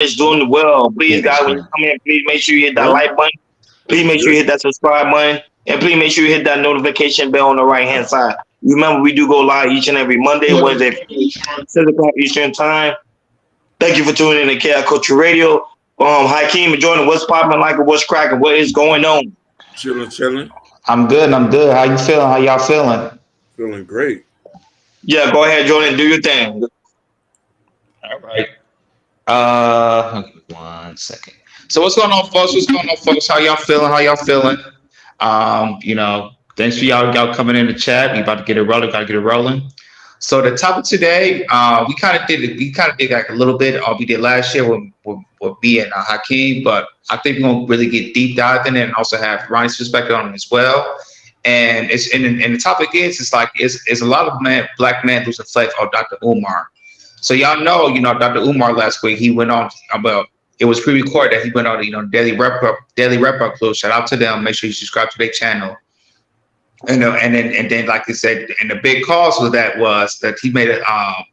is doing well. Please, Yes, guys, when you sir. come in, please make sure you hit that Good. like button. Please make sure Good. you hit that subscribe button. And please make sure you hit that notification bell on the right hand side. Remember, we do go live each and every Monday, Wednesday, Friday, 6 o'clock Eastern Time. Thank you for tuning in to KI Culture Radio. Hakeem and Jordan, what's popping like what's cracking? What is going on? Chilling, chilling. I'm good. I'm good. How you feeling? How y'all feeling? Feeling great. Yeah, go ahead, Jordan, do your thing. All right. Okay, 1 second. So what's going on, folks? What's going on, folks? How y'all feeling? How y'all feeling? Thanks for y'all coming in the chat. We about to get it rolling. Got to get it rolling. So the topic today, we kind of did like a little bit. We did last year with B and Hakeem, but I think we're gonna really get deep dive in it and also have Ronnie's perspective on it as well. And and the topic is it's like it's a lot of black men losing faith of Dr. Umar. So y'all know, Dr. Umar last week he went on about it was pre-recorded that he went on, Daily Rep Club. Shout out to them. Make sure you subscribe to their channel. And then like I said, and the big cause of that was that he made a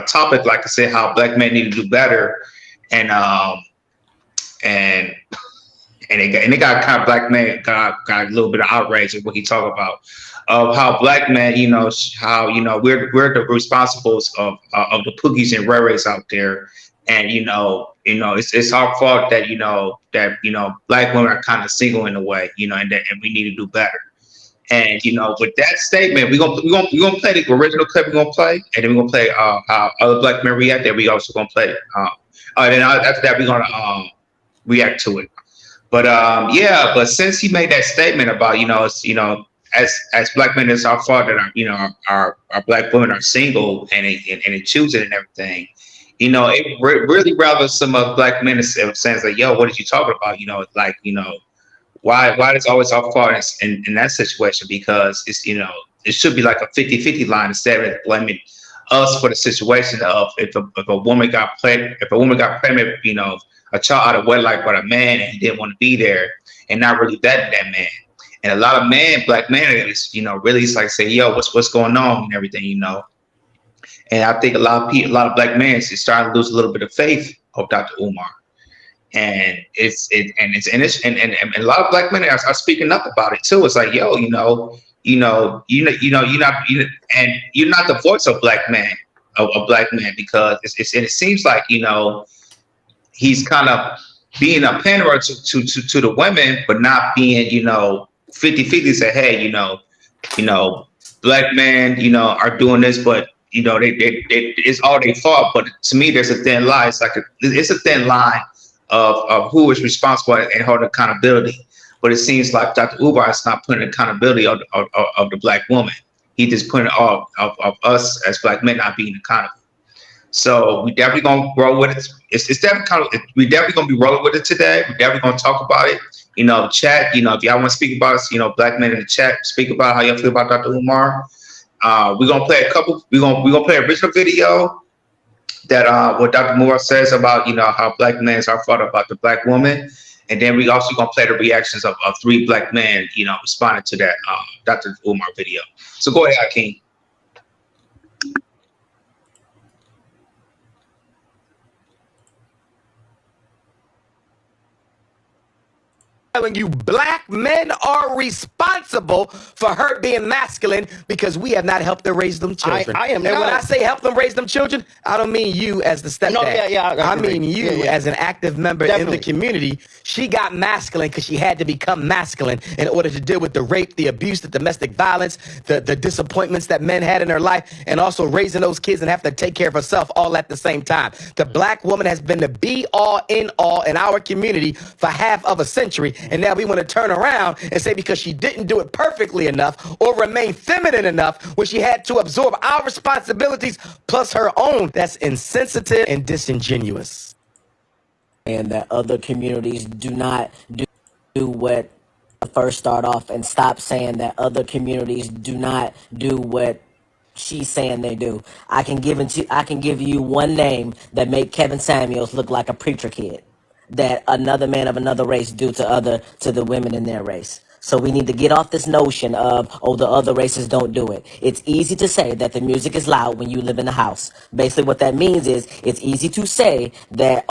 topic, like I said, how black men need to do better, and and and it got kind of black men got a little bit of outrage at what he talked about of how black men, how we're the responsibles of the pookies and rares out there, and it's our fault that black women are kind of single in a way, and we need to do better. And with that statement, we're gonna play the original clip. We're gonna play, and then we're gonna play how other black men react. That we also gonna play. Then after that, we're gonna react to it. But yeah, but since he made that statement about as black men, it's our fault that our black women are single and they choose it and everything. It really rather some of black men is saying like, "Yo, what did you talking about?" Like why is always our fault in that situation? Because it should be like a 50-50 line instead of blaming us for the situation of if a woman got pregnant, a child out of wedlock by a man and he didn't want to be there and not really vetting that man. And a lot of black men is, really it's like say, yo, what's going on and everything, And I think a lot of people, a lot of black men is starting to lose a little bit of faith of Dr. Umar. And and a lot of black men are speaking up about it too. It's like, yo, you're not the voice of black man, of black man, because and it seems like he's kind of being a panderer to the women, but not being 50-50. Say, hey, black men, are doing this, but it's all their fault. But to me, there's a thin line. It's a thin line of who is responsible and hold accountability. But it seems like Dr. Umar is not putting accountability of the black woman. He just putting all of us as black men not being accountable. So we definitely gonna roll with it. It's definitely we definitely gonna be rolling with it today. We definitely gonna talk about it. Chat. If y'all want to speak about us, black men in the chat, speak about how y'all feel about Dr. Umar. We're gonna play a couple. We're gonna play an original video that what Dr. Umar says about how black men are fought about the black woman, and then we also gonna play the reactions of 3 black men, responding to that Dr. Umar video. So go ahead, Hakeem. Telling you black men are responsible for her being masculine because we have not helped her raise them children. I am and not. when I say help them raise them children, I don't mean you as the stepdad. No, yeah, I mean you as an active member in Definitely. the community. She got masculine because she had to become masculine in order to deal with the rape, the abuse, the domestic violence, the disappointments that men had in her life, and also raising those kids and have to take care of herself all at the same time. The black woman has been the be all in all in our community for half of a century. And now we want to turn around and say because she didn't do it perfectly enough or remain feminine enough when she had to absorb our responsibilities plus her own, that's insensitive and disingenuous. And that other communities do not do what first start off, and stop saying that other communities do not do what she's saying they do. I can give you one name that make Kevin Samuels look like a preacher kid that another man of another race do to the women in their race. So we need to get off this notion of, oh, the other races don't do it. It's easy to say that the music is loud when you live in the house. Basically what that means is it's easy to say that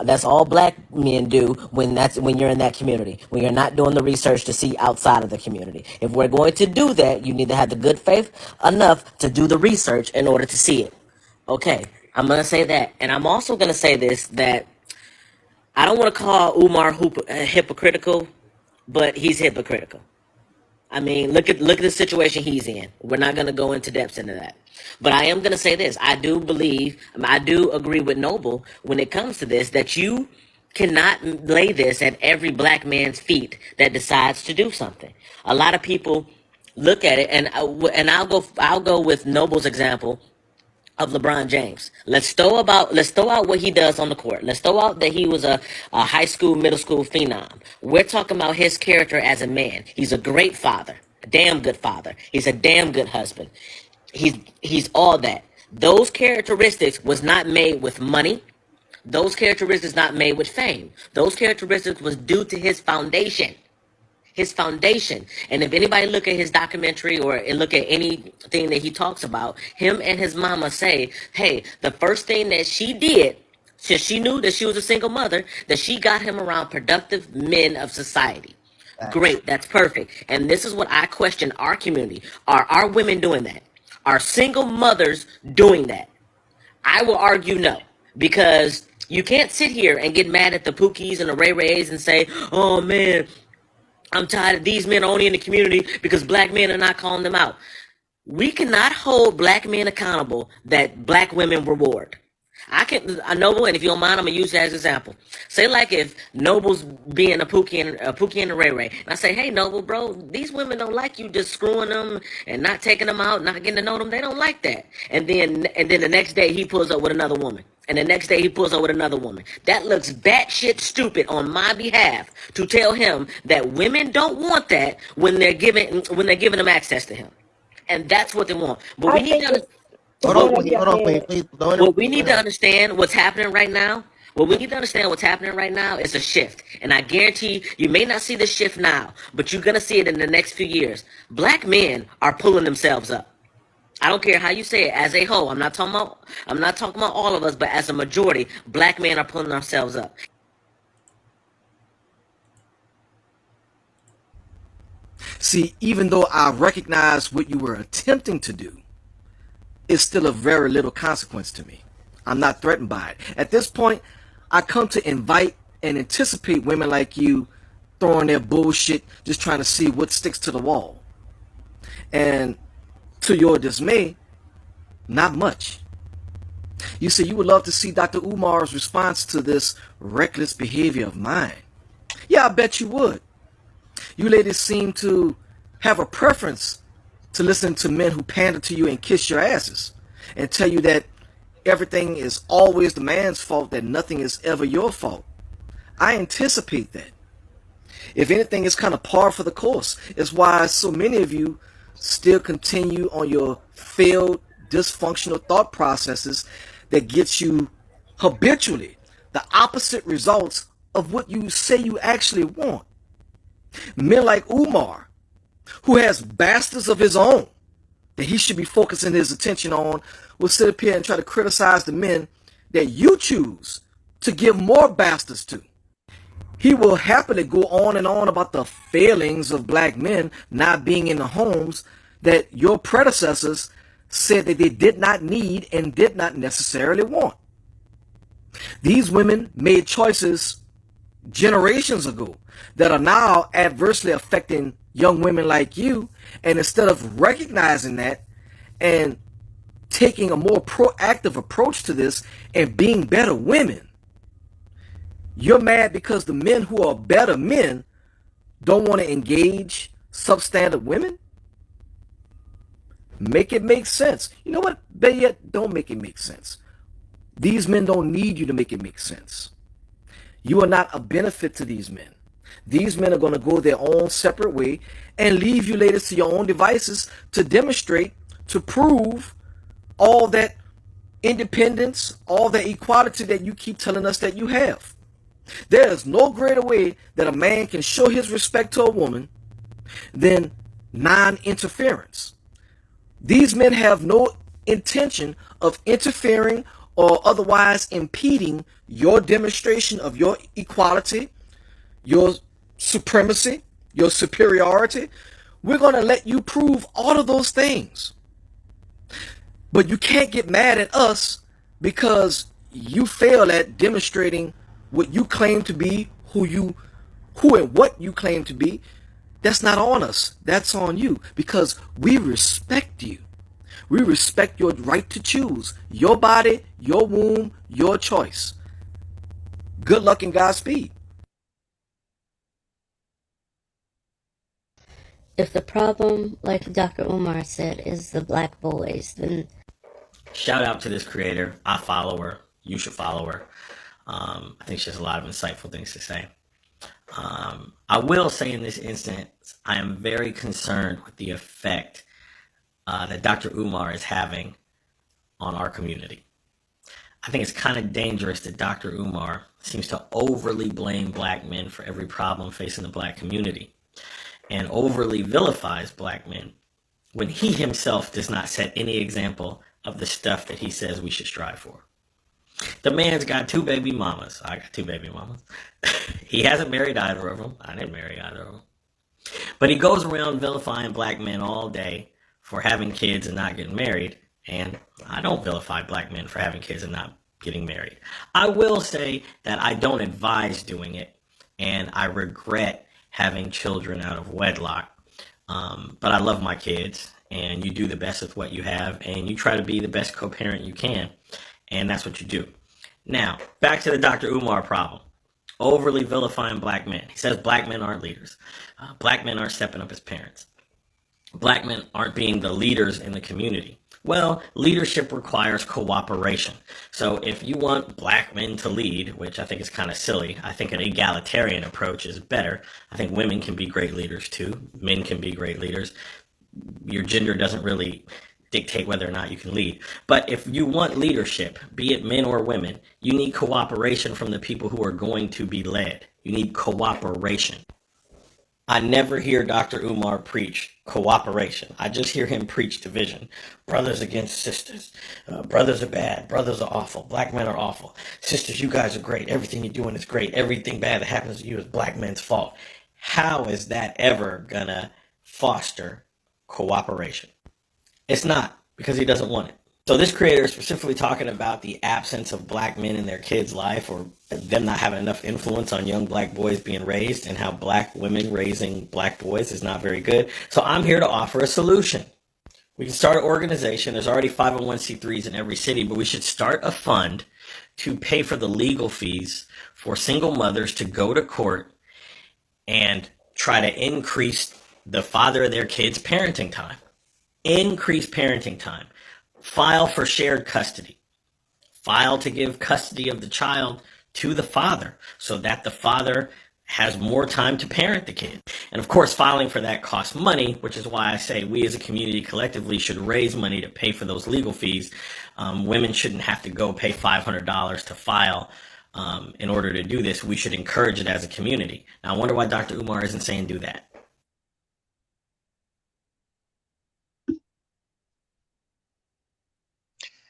that's all black men do when you're in that community, when you're not doing the research to see outside of the community. If we're going to do that, you need to have the good faith enough to do the research in order to see it. Okay, I'm going to say that. And I'm also going to say this, that I don't want to call Umar hypocritical, but he's hypocritical. I mean, look at the situation he's in. We're not going to go into depth into that. But I am going to say this. I do agree with Noble when it comes to this, that you cannot lay this at every black man's feet that decides to do something. A lot of people look at it, and I'll go with Noble's example of LeBron James. Let's throw out what he does on the court. Let's throw out that he was a high school, middle school phenom. We're talking about his character as a man. He's a great father, a damn good father. He's a damn good husband. He's all that. Those characteristics was not made with money. Those characteristics not made with fame. Those characteristics was due to his foundation. His foundation. And if anybody look at his documentary or look at anything that he talks about, him and his mama say, hey, the first thing that she did, since she knew that she was a single mother, that she got him around productive men of society. Great, that's perfect. And this is what I question our community. Are our women doing that? Are single mothers doing that? I will argue no, because you can't sit here and get mad at the Pookies and the Ray Rays and say, oh man, I'm tired of these men only in the community because black men are not calling them out. We cannot hold black men accountable that black women reward. Noble, and if you don't mind, I'm gonna use that as an example. Say like if Noble's being a Pookie and a Ray Ray, and I say, hey Noble, bro, these women don't like you just screwing them and not taking them out, not getting to know them. They don't like that. And then the next day he pulls up with another woman. And the next day he pulls up with another woman. That looks batshit stupid on my behalf to tell him that women don't want that when they're giving them access to him. And that's what they want. But we need to What we need to understand what's happening right now. What we need to understand what's happening right now is a shift. And I guarantee you may not see the shift now, but you're gonna see it in the next few years. Black men are pulling themselves up. I don't care how you say it, as a whole. I'm not talking about all of us, but as a majority, black men are pulling ourselves up. See, even though I recognize what you were attempting to do, it's still of very little consequence to me. I'm not threatened by it. At this point, I come to invite and anticipate women like you throwing their bullshit, just trying to see what sticks to the wall. And to your dismay, not much. You say you would love to see Dr. Umar's response to this reckless behavior of mine. Yeah, I bet you would. You ladies seem to have a preference to listen to men who pander to you and kiss your asses and tell you that everything is always the man's fault, that nothing is ever your fault. I anticipate that. If anything, it's kind of par for the course. It's why so many of you still continue on your failed, dysfunctional thought processes that gets you habitually the opposite results of what you say you actually want. Men like Umar, who has bastards of his own that he should be focusing his attention on, will sit up here and try to criticize the men that you choose to give more bastards to. He will happily go on and on about the failings of black men not being in the homes that your predecessors said that they did not need and did not necessarily want. These women made choices generations ago that are now adversely affecting young women like you, and instead of recognizing that and taking a more proactive approach to this and being better women, you're mad because the men who are better men don't want to engage substandard women? Make it make sense. You know what? Better yet, don't make it make sense. These men don't need you to make it make sense. You are not a benefit to these men. These men are going to go their own separate way and leave you ladies to your own devices to demonstrate, to prove all that independence, all that equality that you keep telling us that you have. There is no greater way that a man can show his respect to a woman than non-interference. These men have no intention of interfering or otherwise impeding your demonstration of your equality, your supremacy, your superiority. We're going to let you prove all of those things. But you can't get mad at us because you fail at demonstrating what you claim to be, who and what you claim to be. That's not on us. That's on you because we respect you. We respect your right to choose your body, your womb, your choice. Good luck and Godspeed. If the problem, like Dr. Umar said, is the black boys, then Shout out to this creator. I follow her. You should follow her. I think she has a lot of insightful things to say. I will say in this instance, I am very concerned with the effect that Dr. Umar is having on our community. I think it's kind of dangerous that Dr. Umar seems to overly blame black men for every problem facing the black community and overly vilifies black men when he himself does not set any example of the stuff that he says we should strive for. The man's got 2 baby mamas. I got 2 baby mamas. He hasn't married either of them. I didn't marry either of them. But he goes around vilifying black men all day for having kids and not getting married. And I don't vilify black men for having kids and not getting married. I will say that I don't advise doing it. And I regret having children out of wedlock. But I love my kids. And you do the best with what you have. And you try to be the best co-parent you can. And that's what you do. Now, back to the Dr. Umar problem. Overly vilifying black men. He says black men aren't leaders. Black men aren't stepping up as parents. Black men aren't being the leaders in the community. Well, leadership requires cooperation. So if you want black men to lead, which I think is kind of silly, I think an egalitarian approach is better. I think women can be great leaders too. Men can be great leaders. Your gender doesn't really dictate whether or not you can lead. But if you want leadership, be it men or women, you need cooperation from the people who are going to be led. You need cooperation. I never hear Dr. Umar preach cooperation. I just hear him preach division. Brothers against sisters. Brothers are bad. Brothers are awful. Black men are awful. Sisters, you guys are great. Everything you're doing is great. Everything bad that happens to you is black men's fault. How is that ever gonna foster cooperation? It's not, because he doesn't want it. So this creator is specifically talking about the absence of black men in their kids' life, or them not having enough influence on young black boys being raised, and how black women raising black boys is not very good. So I'm here to offer a solution. We can start an organization. There's already 501c3s in every city, but we should start a fund to pay for the legal fees for single mothers to go to court and try to increase the father of their kids' parenting time. Increase parenting time. File for shared custody. File to give custody of the child to the father so that the father has more time to parent the kid. And of course, filing for that costs money, which is why I say we as a community collectively should raise money to pay for those legal fees. Women shouldn't have to go pay $500 to file in order to do this. We should encourage it as a community. Now, I wonder why Dr. Umar isn't saying do that.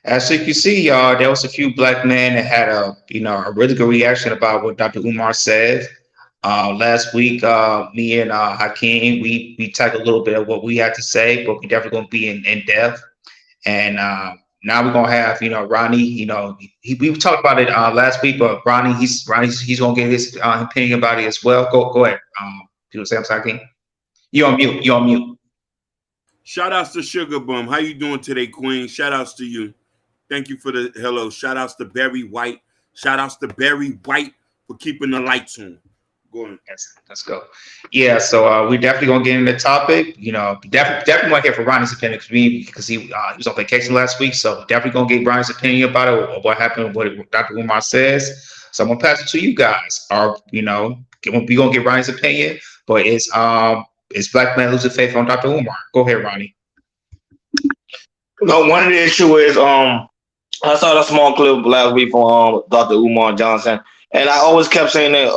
As you can see, y'all, there was a few black men that had a really good reaction about what Dr. Umar said. Last week, me and Hakeem, we talked a little bit of what we had to say, but we definitely gonna be in depth. And now we're gonna have Ronnie. We talked about it last week, but Ronnie, he's gonna give his opinion about it as well. Go ahead. People say I'm sorry, Hakeem. You on mute. You on mute. Shout outs to Sugar Bum. How you doing today, Queen? Shout outs to you. Thank you for the hello. Shout outs to Barry White. Shout outs to Barry White for keeping the lights on. Go on. Yes, let's go. Yeah, so we definitely gonna get into the topic. Definitely want to hear from Ronnie's opinion because he was on vacation last week. So definitely gonna get Ronnie's opinion about it, or what happened, what Dr. Umar says. So I'm gonna pass it to you guys. We gonna get Ronnie's opinion, but it's black men losing faith on Dr. Umar. Go ahead, Ronnie. No, one of the issue is I saw a small clip last week from Dr. Umar Johnson, and I always kept saying that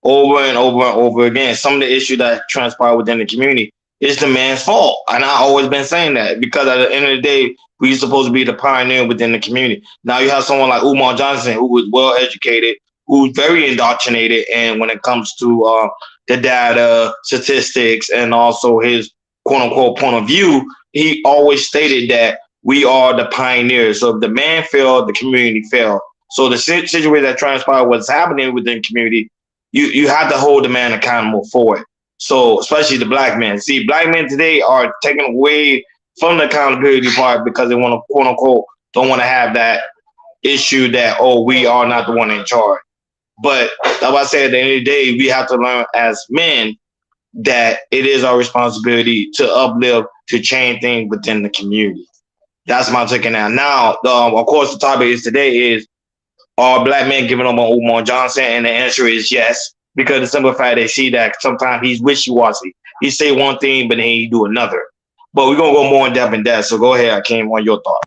over and over and over again. Some of the issues that transpire within the community is the man's fault. And I always been saying that because at the end of the day, we're supposed to be the pioneer within the community. Now you have someone like Umar Johnson, who was well educated, who's very indoctrinated, and when it comes to the data, statistics, and also his quote unquote point of view, he always stated that we are the pioneers. So if the man failed, the community failed. So the situation that transpired, what's happening within the community, you have to hold the man accountable for it. So especially the black men. See, black men today are taken away from the accountability part because they want to quote unquote don't want to have that issue that we are not the one in charge. But like I said, at the end of the day, we have to learn as men that it is our responsibility to uplift, to change things within the community. That's my take on that. Now, of course, the topic is today is are black men giving up on Umar Johnson? And the answer is yes, because the simple fact they see that sometimes he's wishy-washy. He say one thing, but then he do another. But we're gonna go more in depth in that. So go ahead, Akeem, on your thought.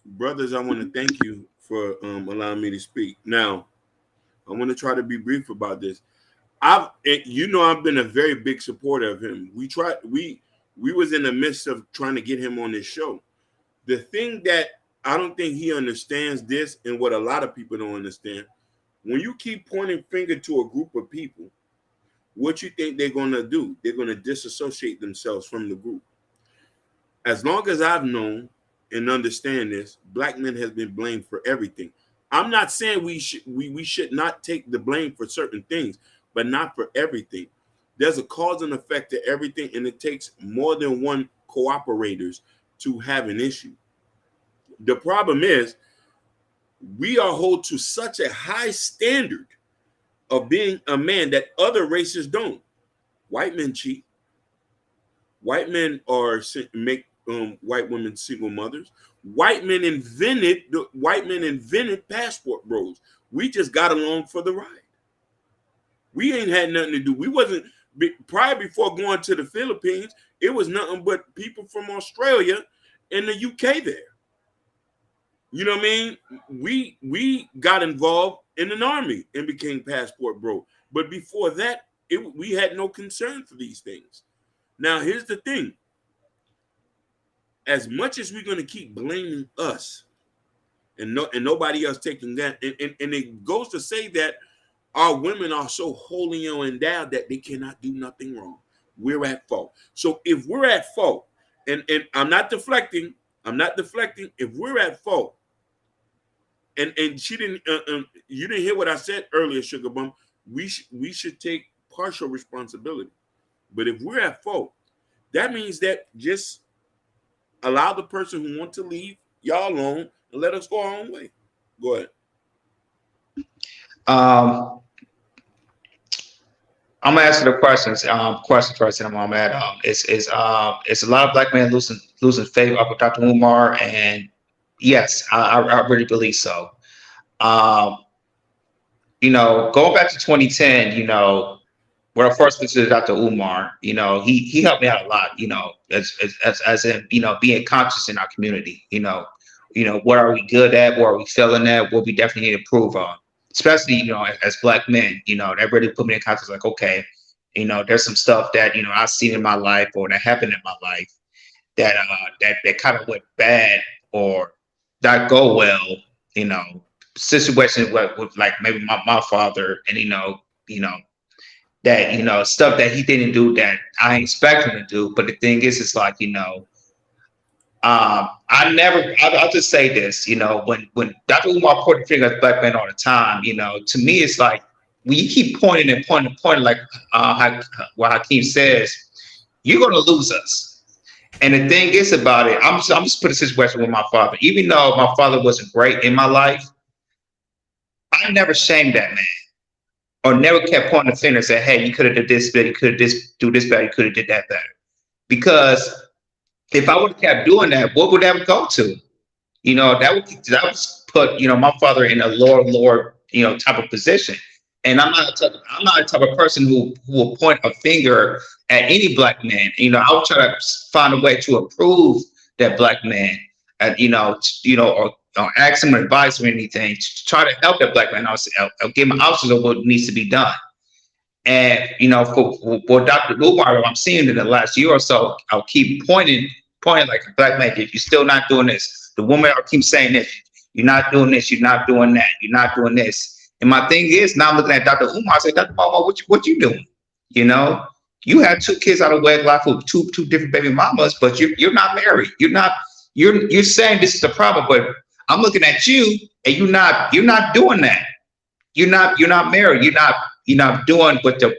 Brothers, I want to thank you for allowing me to speak. Now, I want to try to be brief about this. I've been a very big supporter of him. We was in the midst of trying to get him on this show. The thing that I don't think he understands this, and what a lot of people don't understand, when you keep pointing finger to a group of people, what you think they're going to do? They're going to disassociate themselves from the group. As long as I've known and understand this, black men has been blamed for everything. I'm not saying we should not take the blame for certain things, but not for everything. There's a cause and effect to everything, and it takes more than one cooperators to have an issue. The problem is we are held to such a high standard of being a man that other races don't. White men cheat. White men make white women single mothers. White men invented passport bros. We just got along for the ride. We ain't had nothing to do. We wasn't prior before going to the Philippines. It was nothing but people from Australia and the UK there. You know what I mean? We got involved in an army and became passport bro. But before that, we had no concern for these things. Now, here's the thing. As much as we're going to keep blaming us and nobody else taking that, and it goes to say that our women are so holy and endowed that they cannot do nothing wrong. We're at fault. So if we're at fault, and I'm not deflecting, if we're at fault, and she didn't, you didn't hear what I said earlier, Sugar Bum. We should take partial responsibility. But if we're at fault, that means that just allow the person who wants to leave y'all alone and let us go our own way. Go ahead. I'm gonna answer the questions. Question first, and I'm at it's a lot of black men losing faith up with Dr. Umar, and yes, I really believe so. Going back to 2010, when I first visited Dr. Umar, he helped me out a lot, as in, being conscious in our community, what are we good at, what are we failing at, what we definitely need to improve on, especially, as black men, that really put me in context, like, okay, there's some stuff that, I've seen in my life or that happened in my life that kind of went bad or not go well, situations with like maybe my father, and that, stuff that he didn't do that I expect him to do. But the thing is, it's like, I'll just say this, when Dr. Umar pointed the finger at black men all the time, to me, it's like, when you keep pointing and pointing, like what Hakeem says, you're going to lose us. And the thing is about it, I'm just put a situation with my father. Even though my father wasn't great in my life, I never shamed that man, or never kept pointing the finger and said, hey, you could have did this better, you could have do this better, you could have did that better. Because if I would have kept doing that, what would that go to? That would put, my father in a lower, type of position. And I'm not a type of person who will point a finger at any black man. I would try to find a way to improve that black man, or ask him advice or anything, to try to help that black man. I'll give him options of what needs to be done. And for Dr. Umar, I'm seeing in the last year or so, I'll keep pointing like, black man, if you're still not doing this, the woman will keep saying this, you're not doing this, you're not doing that, you're not doing this. And my thing is, now I'm looking at Dr. Umar, I say, Dr. Umar, what you doing? You have 2 kids out of wedlock with two different baby mamas, but you're not married. You're saying this is the problem, but I'm looking at you and you're not doing that. You're not married. You're not doing what the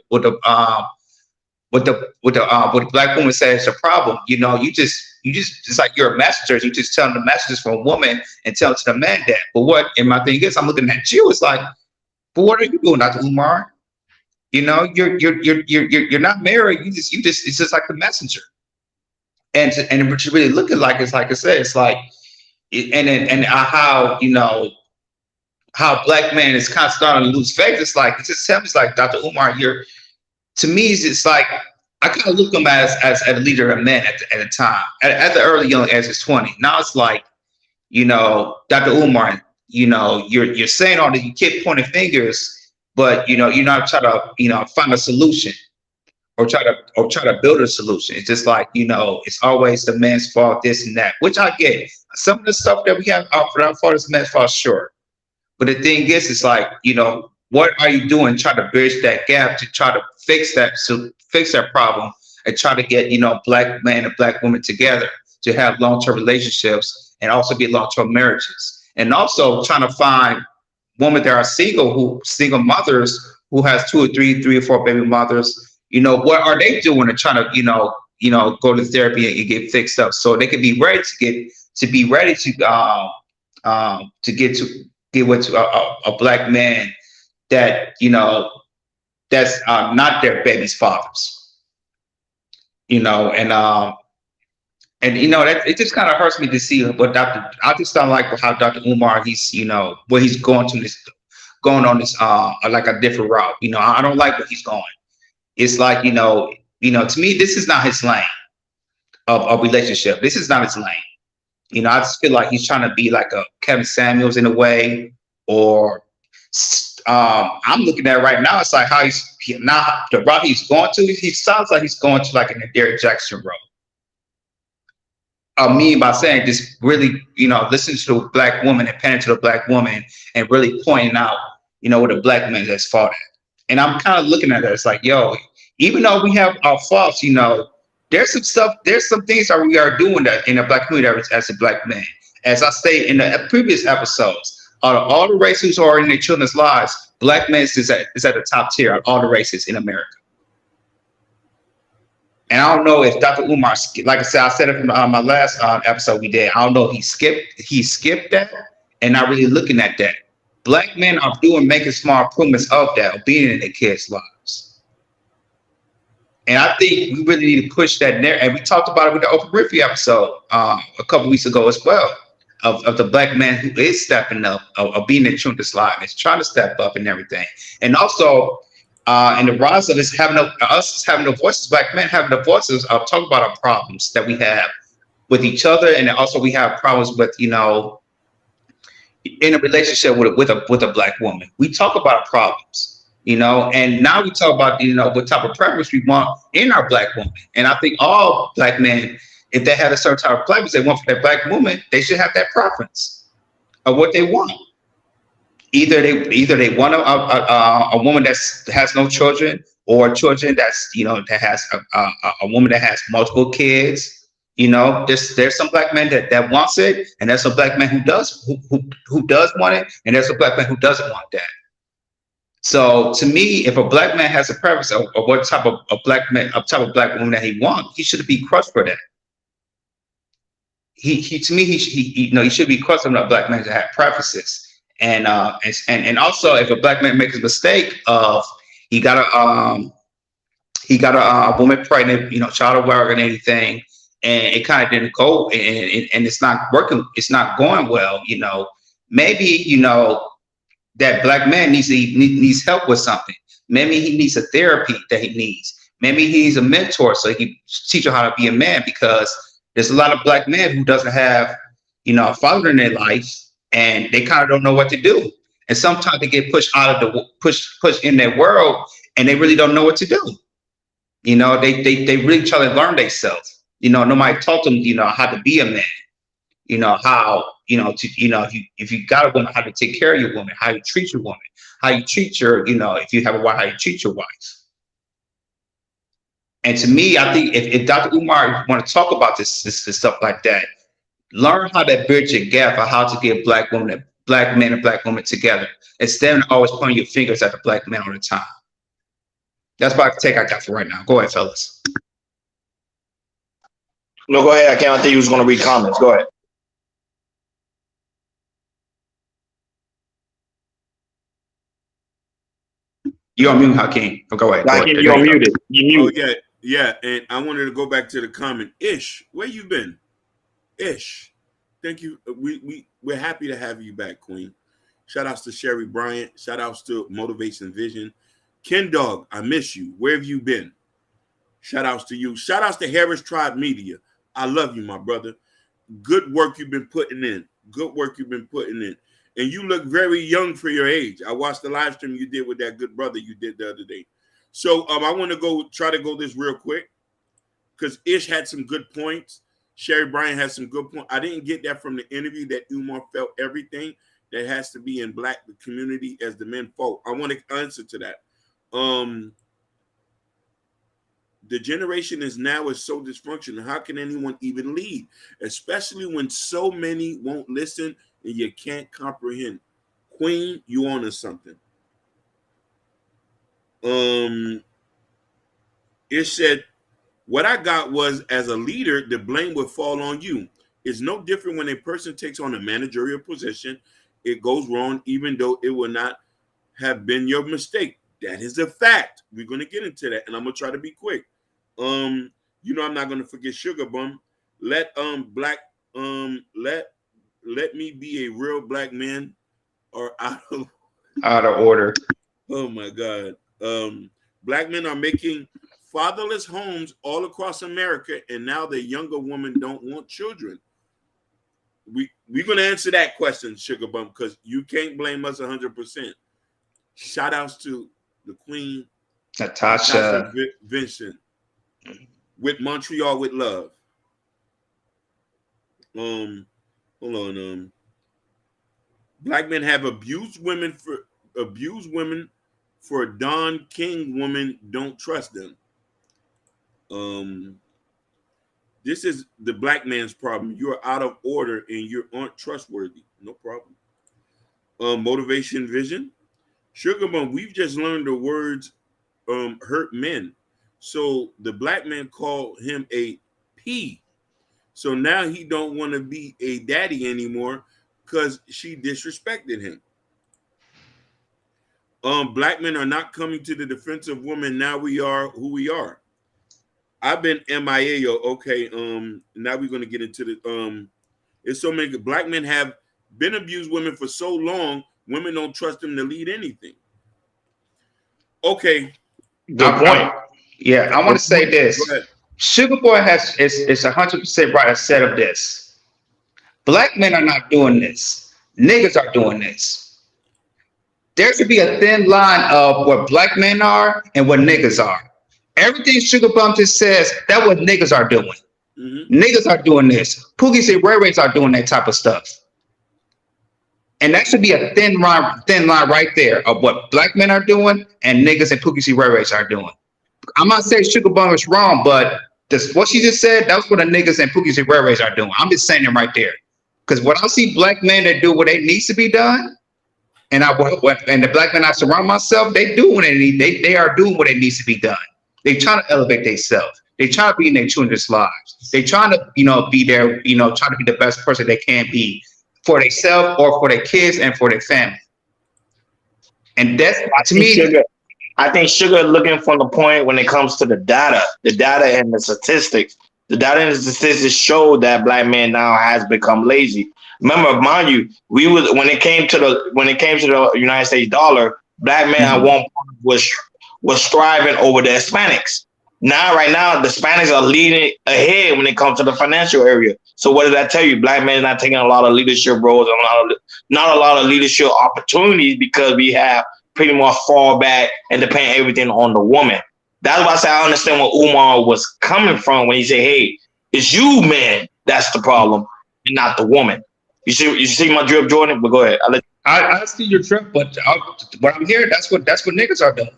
black woman says is a problem. You just it's like you're a messenger. You just telling the messages from a woman and tell it to the man that. But what? And my thing is, I'm looking at you. It's like, but what are you doing, Dr. Umar? You're not married. It's just like the messenger. And what you really looking like is, like I said, it's like, how black man is kind of starting to lose faith. It's like, it's like, Dr. Umar, to me, it's like, I kind of look him as a leader of men at the time, at the early young age of 20. Now it's like, Dr. Umar, you're saying all that, you keep pointing fingers, but you're not trying to find a solution or try to build a solution. It's just like, it's always the man's fault, this and that, which I get. Some of the stuff that we have out for our fault is man's fault, sure. But the thing is, it's like, what are you doing? Try to bridge that gap to try to fix that problem and try to get, black man and black woman together to have long-term relationships and also be long-term marriages. And also trying to find women that are single mothers who has 2 or 3 or 4 baby mothers. What are they doing to try to, go to therapy and get fixed up so they can be ready to get with a black man that that's not their baby's fathers, that it just kind of hurts me to see what I just don't like how Dr. Umar, he's where he's going on this like a different route. I don't like where he's going. It's like, to me, this is not his lane of relationship. This is not his lane. I just feel like he's trying to be like a Kevin Samuels in a way, or I'm looking at right now. It's like how the route he's going to. He sounds like he's going to like in the Derrick Jackson road. I mean by saying just really, listening to the black woman and panning to the black woman and really pointing out, what the black man has fought at. And I'm kind of looking at that. It's like, even though we have our faults, there's some things that we are doing that in the black community as a black man. As I say in the previous episodes, out of all the races who are in their children's lives, black men is at the top tier of all the races in America. And I don't know if Dr. Umar, like I said it from my last episode we did, I don't know if he skipped that and not really looking at that. Black men are making small improvements of that, of being in their kids' lives. And I think we really need to push that there. And we talked about it with the Oprah Winfrey episode a couple weeks ago as well, of the black man who is stepping up, of being in children's lives, is trying to step up and everything. And also, in the rise of this, having the voices, black men having the voices of talking about our problems that we have with each other, and also we have problems with, in a relationship with a black woman. We talk about our problems, and now we talk about, what type of preference we want in our black woman. And I think all black men, if they had a certain type of preference they want for their black woman, they should have that preference of what they want. Either they want a woman that has no children, or children that's that has a woman that has multiple kids. There's some black men that wants it, and there's some black men who does want it, and there's a black man who doesn't want that. So to me, if a black man has a preference of what type of black woman that he wants, he should be crushed for that. He should be crushed on a black man to have preferences. And also, if a black man makes a mistake of he got a woman pregnant, child of work and anything, and it kind of didn't go, and it's not working, it's not going well, maybe that black man needs help with something. Maybe he needs a therapy that he needs. Maybe he needs a mentor so he can teach him how to be a man, because there's a lot of black men who doesn't have a father in their life. and they kind of don't know what to do. And sometimes they get pushed out of the push in their world, and they really don't know what to do. You know, they really try to learn themselves. You know, nobody taught them, you know, how to be a man. You know how, you know, to, you know, if you got a woman, how to take care of your woman, how you treat your woman, how you treat your, you know, if you have a wife, how you treat your wife. And to me, I think if Dr. Umar want to talk about this stuff like that, learn how to bridge a gap of how to get black men and black women together, instead of always pointing your fingers at the black man all the time. That's about the take I got for right now. Go ahead, fellas. No, go ahead. I can't think you was going to read comments. Go ahead. You're on mute, Hakeem. Oh, go ahead. Hakeem, you're muted. You Oh muted. yeah. And I wanted to go back to the comment. Ish, where you been? Ish, thank you. We're happy to have you back, Queen. Shout outs to Sherry Bryant. Shout outs to Motivation Vision. Ken Dog, I miss you. Where have you been? Shout outs to you. Shout outs to Harris Tribe Media. I love you, my brother. Good work you've been putting in. Good work you've been putting in. And you look very young for your age. I watched the live stream you did with that good brother you did the other day. So I want to try to go this real quick, because Ish had some good points. Sherry Bryan has some good points. I didn't get that from the interview that Umar felt everything that has to be in black community as the men folk. I want to answer to that. The generation is so dysfunctional. How can anyone even lead? Especially when so many won't listen and you can't comprehend. Queen, you on to something. It said, what I got was, as a leader, the blame would fall on you. It's no different when a person takes on a managerial position. It goes wrong, even though it will not have been your mistake. That is a fact. We're going to get into that, and I'm going to try to be quick. I'm not going to forget Sugar Bum. Let me be a real black man, or out of order. Oh my God. Black men are making fatherless homes all across America, and now the younger women don't want children. We're going to answer that question, Sugar Bum, because you can't blame us 100%. Shout outs to the Queen, Natasha Vincent, with Montreal with love. Hold on. Black men have abused women for Don King women don't trust them. This is the black man's problem. You're out of order and you aren't trustworthy. No problem. Motivation Vision. Sugar Bum, we've just learned the words hurt men. So the black man called him a P. So now he don't want to be a daddy anymore because she disrespected him. Black men are not coming to the defense of women. Now we are who we are. I've been MIA. Okay. Now we're gonna get into the It's so many black men have been abused women for so long. Women don't trust them to lead anything. Okay. Good point. I want to say this. Sugar Boy is 100% right. I said of this. Black men are not doing this. Niggas are doing this. There should be a thin line of what black men are and what niggas are. Everything Sugar Bum just says, that's what niggas are doing. Mm-hmm. Niggas are doing this. Pookies and Ray Rays are doing that type of stuff. And that should be a thin line right there of what black men are doing and niggas and Pookies and Ray Rays are doing. I'm not saying Sugar Bum is wrong, but what she just said, that's what the niggas and Pookies and Ray Rays are doing. I'm just saying it right there. Because when I see black men that do what they needs to be done, and the black men I surround myself, they are doing what it needs to be done. They trying to elevate themselves. They trying to be in their children's lives. They trying to, be there, trying to be the best person they can be for themselves or for their kids and for their family. And that's, to me, I think Sugar looking from the point when it comes to the data and the statistics. The data and the statistics show that black men now has become lazy. Remember, mind you, when it came to the United States dollar, black men at one point was striving over the Hispanics. Now, right now, the Hispanics are leading ahead when it comes to the financial area. So what does that tell you? Black men not taking a lot of leadership roles, and not a lot of leadership opportunities because we have pretty much fall back and depend everything on the woman. That's why I say I understand where Umar was coming from when he said, "Hey, it's you, man, that's the problem, and not the woman." You see my drip, Jordan? But go ahead. I see your trip, but what I'm hearing, that's what niggas are doing.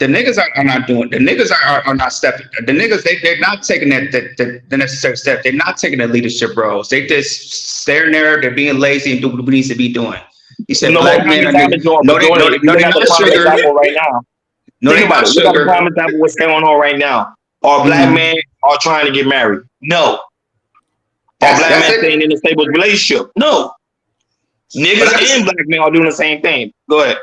The niggas are not doing. The niggas are not stepping. The niggas they're not taking the necessary step. They're not taking the leadership roles. They just staring there. They're being lazy and doing what needs to be doing. He said, No, but black prime men are example, Jordan. no, But they Jordan, no, if you no, look they at the not prime sugar. example right now, No, think they about not it. Look at the prime sugar. example what's going on right now. Are black Mm-hmm. men are trying to get married? No. Are black That's men it. staying in a stable relationship? No. But Niggas and black men are doing the same thing. Go ahead.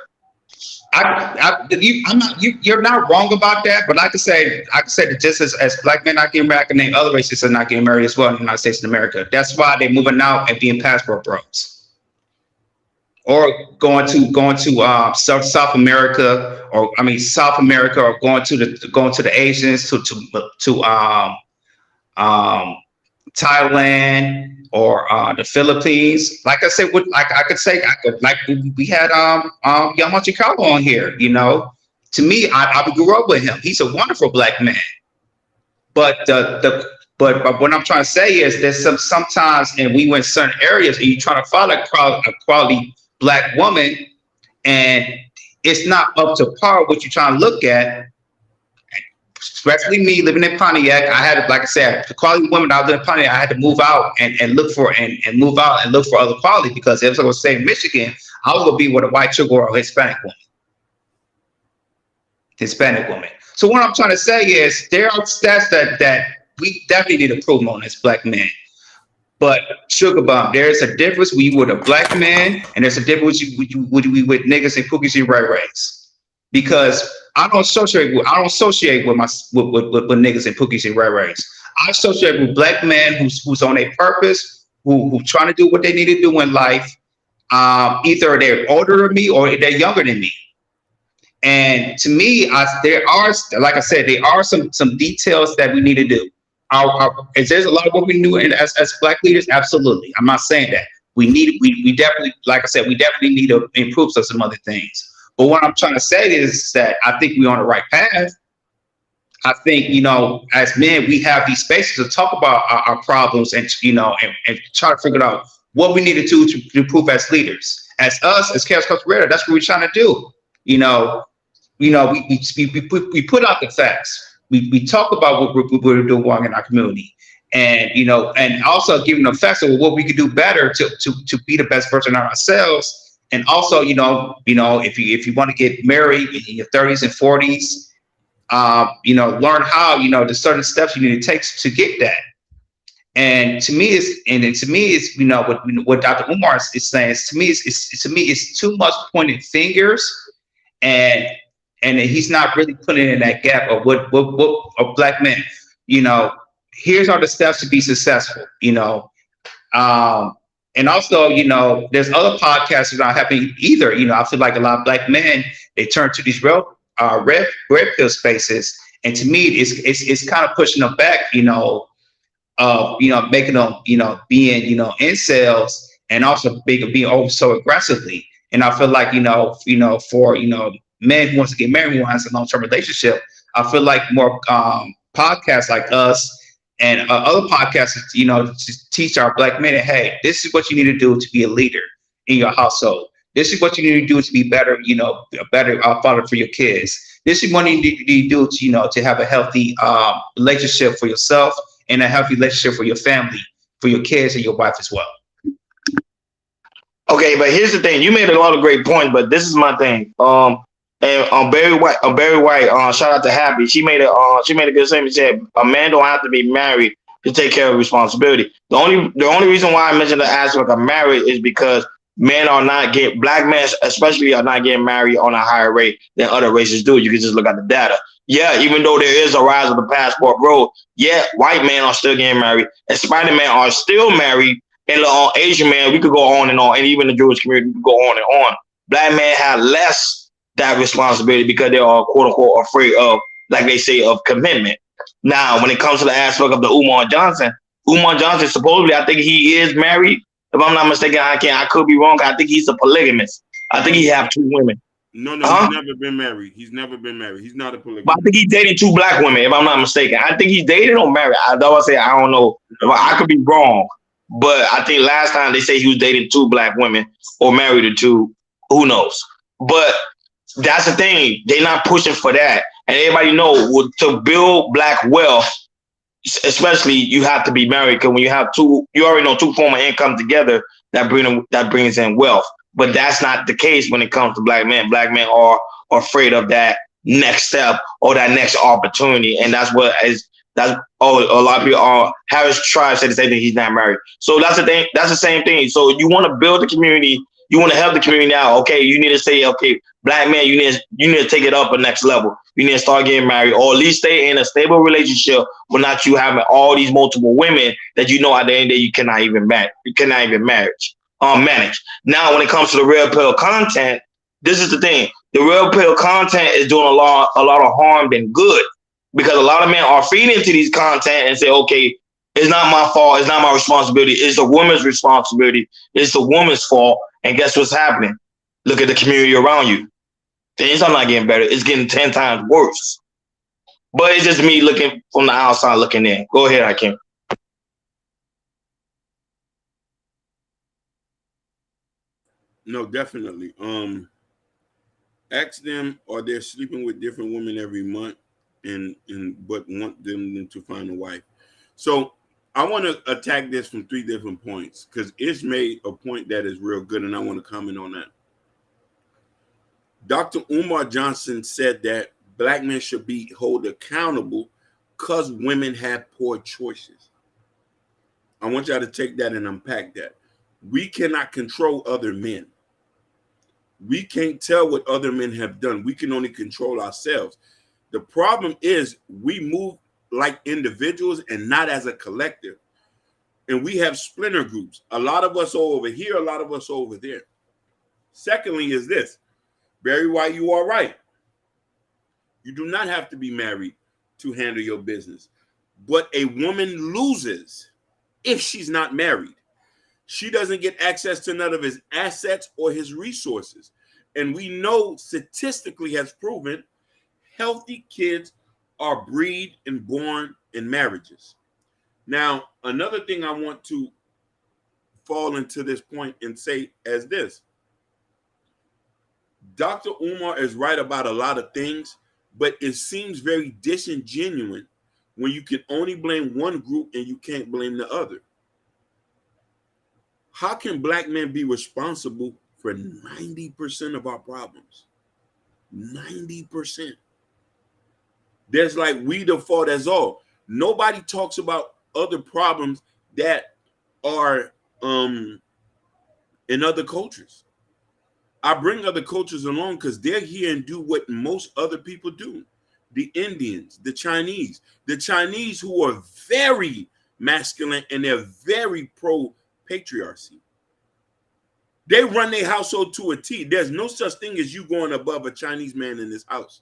I'm not. You're not wrong about that. But like I said that just as black men not getting married, I can name other races are not getting married as well in the United States and America. That's why they're moving out and being passport bros, or going to South America, or I mean South America, or going to the Asians to um Thailand, or the Philippines. Like I said, we had Young Chicano on here. You know, to me, I grew up with him. He's a wonderful black man. But but what I'm trying to say is there's sometimes, and we went certain areas and you're trying to find a quality black woman, and it's not up to par what you're trying to look at. Especially me living in Pontiac, I had, like I said, the quality women I lived in Pontiac, I had to move out and look for and move out and look for other quality, because if I was going to stay in Michigan, I was going to be with a white chick or a Hispanic woman. So what I'm trying to say is there are stats that we definitely need improvement on as black men. But sugar bomb, there's a difference when you with a black man, and there's a difference with niggas and cookies and ray rays. Because I don't associate with niggas and cookies and ray rays. I associate with black men who's on a purpose, who trying to do what they need to do in life. Either they're older than me or they're younger than me. And to me, there are, like I said, there are some details that we need to do. There's a lot of work we can do as black leaders. Absolutely, I'm not saying that we definitely, like I said, we definitely need to improve some other things. But what I'm trying to say is that I think we're on the right path. I think, as men, we have these spaces to talk about our problems, and and try to figure out what we need to do to improve as leaders. As us, as Chaos Coach Raider, that's what we're trying to do. We put out the facts. We talk about what we're doing wrong in our community, and and also giving them facts of what we could do better to be the best version of ourselves. And also, if you want to get married in your 30s and 40s, learn how, the certain steps you need to take to get that. And to me, it's what Dr. Umar is saying. To me, it's too much pointing fingers, and he's not really putting in that gap of what a black man. Here's all the steps to be successful. And also, there's other podcasts that are not happening either. I feel like a lot of black men, they turn to these red pill spaces, and to me, it's kind of pushing them back. Making them, being, incels, and also being over so aggressively. And I feel like, for men who wants to get married, who has a long-term relationship, I feel like more podcasts like us and other podcasts, to teach our black men, hey, this is what you need to do to be a leader in your household. This is what you need to do to be better, a better father for your kids. This is what you need to do to, to have a healthy relationship for yourself, and a healthy relationship for your family, for your kids, and your wife as well. Okay, but here's the thing. You made a lot of great points, but this is my thing. And Barry White, shout out to Happy. She made a good statement. She said a man don't have to be married to take care of responsibility. The only reason why I mentioned the aspect of marriage is because black men especially are not getting married on a higher rate than other races do. You can just look at the data. Yeah, even though there is a rise of the passport road, yeah, white men are still getting married, Hispanic men are still married, and Asian men, we could go on, and even the Jewish community, we could go on and on. Black men have less that responsibility because they are quote unquote afraid of like they say, of commitment. Now, when it comes to the aspect of the Umar Johnson supposedly, I think he is married. If I'm not mistaken, I could be wrong. I think he's a polygamist. I think he have two women. No, Huh? he's never been married. He's never been married. He's not a But I polygamist. think he's dating two black women, if I'm not mistaken. I think he's dating or married. Though I say I don't know. I could be wrong. But I think last time they say he was dating two black women or married to two. Who knows? But that's the thing. They're not pushing for that. And everybody know to build black wealth, especially you have to be married, because when you have two, you already know two form of income together that brings in wealth. But that's not the case when it comes to black men. Black men are afraid of that next step or that next opportunity, and that's a lot of people are. Harris Tribe said the same thing. He's not married, so that's the thing. That's the same thing. So you want to build the community. You want to help the community out. Okay, you need to say, okay, black man, you need to take it up a next level. You need to start getting married, or at least stay in a stable relationship, but not you having all these multiple women that you know at the end of the day you cannot even manage. Now, when it comes to the real pill content, this is the thing. The real pill content is doing a lot of harm than good, because a lot of men are feeding into these content and say, okay, it's not my fault. It's not my responsibility. It's the woman's responsibility. It's the woman's fault. And guess what's happening? Look at the community around you. Things are not getting better. It's getting 10 times worse. But it's just me looking from the outside looking in. Go ahead, Hakeem. No, definitely. Ask them, are they sleeping with different women every month, and but want them to find a wife? So I want to attack this from three different points, because Ish made a point that is real good, and I want to comment on that. Dr. Umar Johnson said that black men should be held accountable because women have poor choices. I want y'all to take that and unpack that. We cannot control other men. We can't tell what other men have done. We can only control ourselves. The problem is we move like individuals and not as a collective. And we have splinter groups. A lot of us are over here, a lot of us are over there. Secondly is this. Barry White, you are right. You do not have to be married to handle your business. But a woman loses if she's not married. She doesn't get access to none of his assets or his resources. And we know statistically has proven healthy kids are breed and born in marriages. Now, another thing I want to fall into this point and say as this. Dr. Umar is right about a lot of things, but it seems very disingenuous when you can only blame one group and you can't blame the other. How can black men be responsible for 90% of our problems? 90%. There's like we the fault as all. Nobody talks about other problems that are in other cultures. I bring other cultures along because they're here and do what most other people do. The Indians, the Chinese who are very masculine and they're very pro patriarchy. They run their household to a T. There's no such thing as you going above a Chinese man in this house.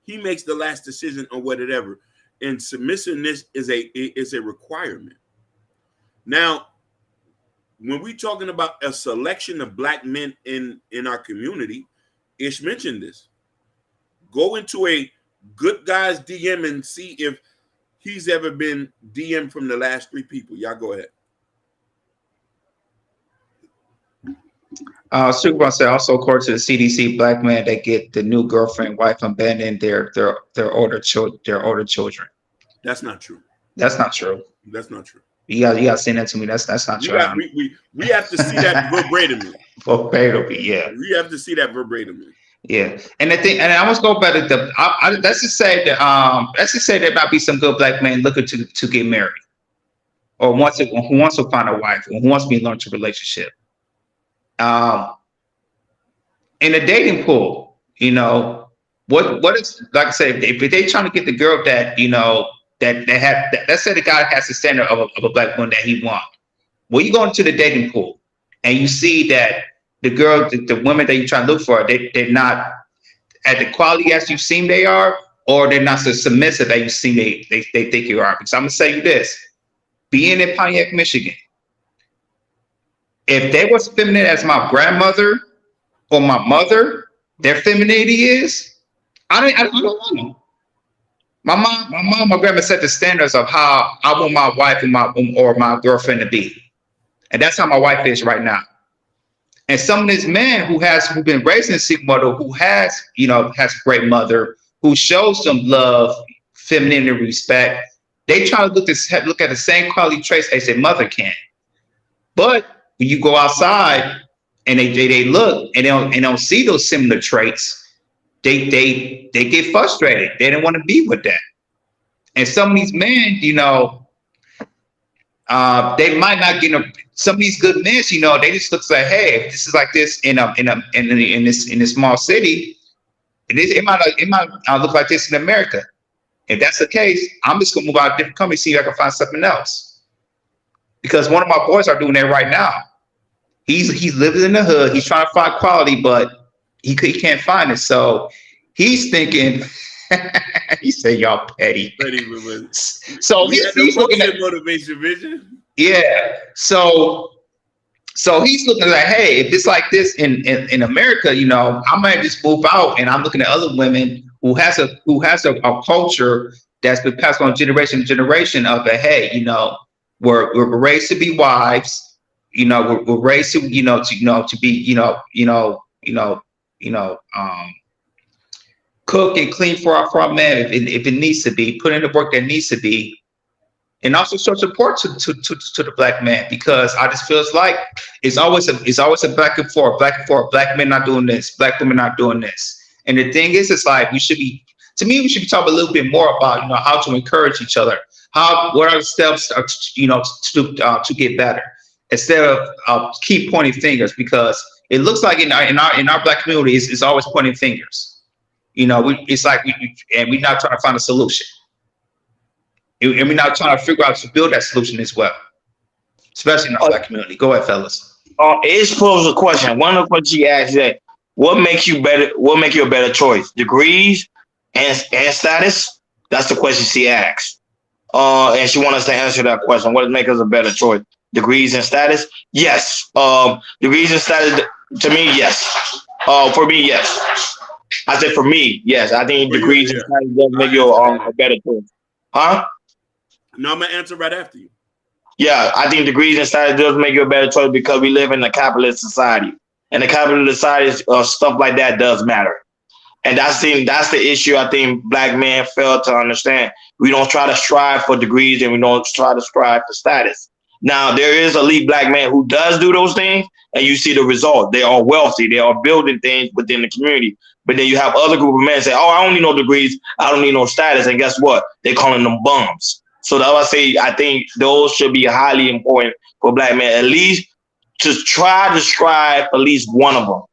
He makes the last decision on whatever. And submissiveness is a requirement. Now, when we're talking about a selection of black men in our community, Ish mentioned this. Go into a good guy's DM and see if he's ever been DM from the last three people. Y'all go ahead. Superman said also, according to the CDC, black men that get the new girlfriend, wife, abandon their older children. That's not true. That's not true. That's not true. You got to send that to me. That's not true. We have to see that verbatim. Verbatim, yeah. We have to see that verbatim. Yeah, and the thing, and I must go back to the. Let's just say that there might be some good black men looking to get married, or who wants to find a wife, or who wants to be in a long-term relationship. In the dating pool, you know, what is, like I said, if they trying to get the girl that, you know, let's say the guy has the standard of a black woman that he wants. When you go into the dating pool and you see that the girl, the women that you're trying to look for, they're not at the quality as you seem they are, or they're not so submissive that you see they think you are. Because I'm gonna say you this: being in Pontiac, Michigan, if they was feminine as my grandmother or my mother, their femininity is, I don't want them. My grandma set the standards of how I want my wife or my girlfriend to be, and that's how my wife is right now. And some of these men who been raised in a single mother, who has has a great mother, who shows them love, femininity, respect, they try to look at the same quality traits as their mother can. But when you go outside and they look and they don't see those similar traits, they get frustrated. They don't want to be with that. And some of these men, they might not get some of these good men, they just look like, hey, if this is like this in this small city, it might not look like this in America. If that's the case, I'm just gonna move out to a different company, see if I can find something else. Because one of my boys are doing that right now. He's living in the hood. He's trying to find quality, but he can't find it. So he's thinking. He said, "Y'all petty." So he's looking at motivation vision. Yeah. So he's looking like, hey, if it's like this in America, I might just move out, and I'm looking at other women who has a culture that's been passed on generation to generation of a, hey, we're raised to be wives, we're raised to to be cook and clean for our men if it needs to be, put in the work that needs to be, and also show support to the black man, because I just feels like it's always a back and forth, black men not doing this, black women not doing this. And the thing is, it's like we should be talking a little bit more about how to encourage each other, what are the steps to get better, instead of keep pointing fingers, because it looks like in our black community it's always pointing fingers. It's like we're not trying to find a solution. And we're not trying to figure out to build that solution as well, especially in our black community. Go ahead, fellas. It's posed a question. One of the questions she asked is that what makes you better? What make you a better choice? Degrees and status? That's the question she asked. And she wants us to answer that question. What make us a better choice? Degrees and status? Yes. Degrees and status to me, yes. For me, yes. I said for me, yes. I think degrees and status does make you a better choice. Huh? No, I'm gonna answer right after you. Yeah, I think degrees and status does make you a better choice because we live in a capitalist society, and the capitalist society, stuff like that does matter. And that's the issue I think black men fail to understand. We don't try to strive for degrees, and we don't try to strive for status. Now, there is elite black man who does do those things, and you see the result. They are wealthy. They are building things within the community. But then you have other group of men say, oh, I don't need no degrees. I don't need no status. And guess what? They're calling them bums. So that's why I say I think those should be highly important for black men, at least to try to strive at least one of them.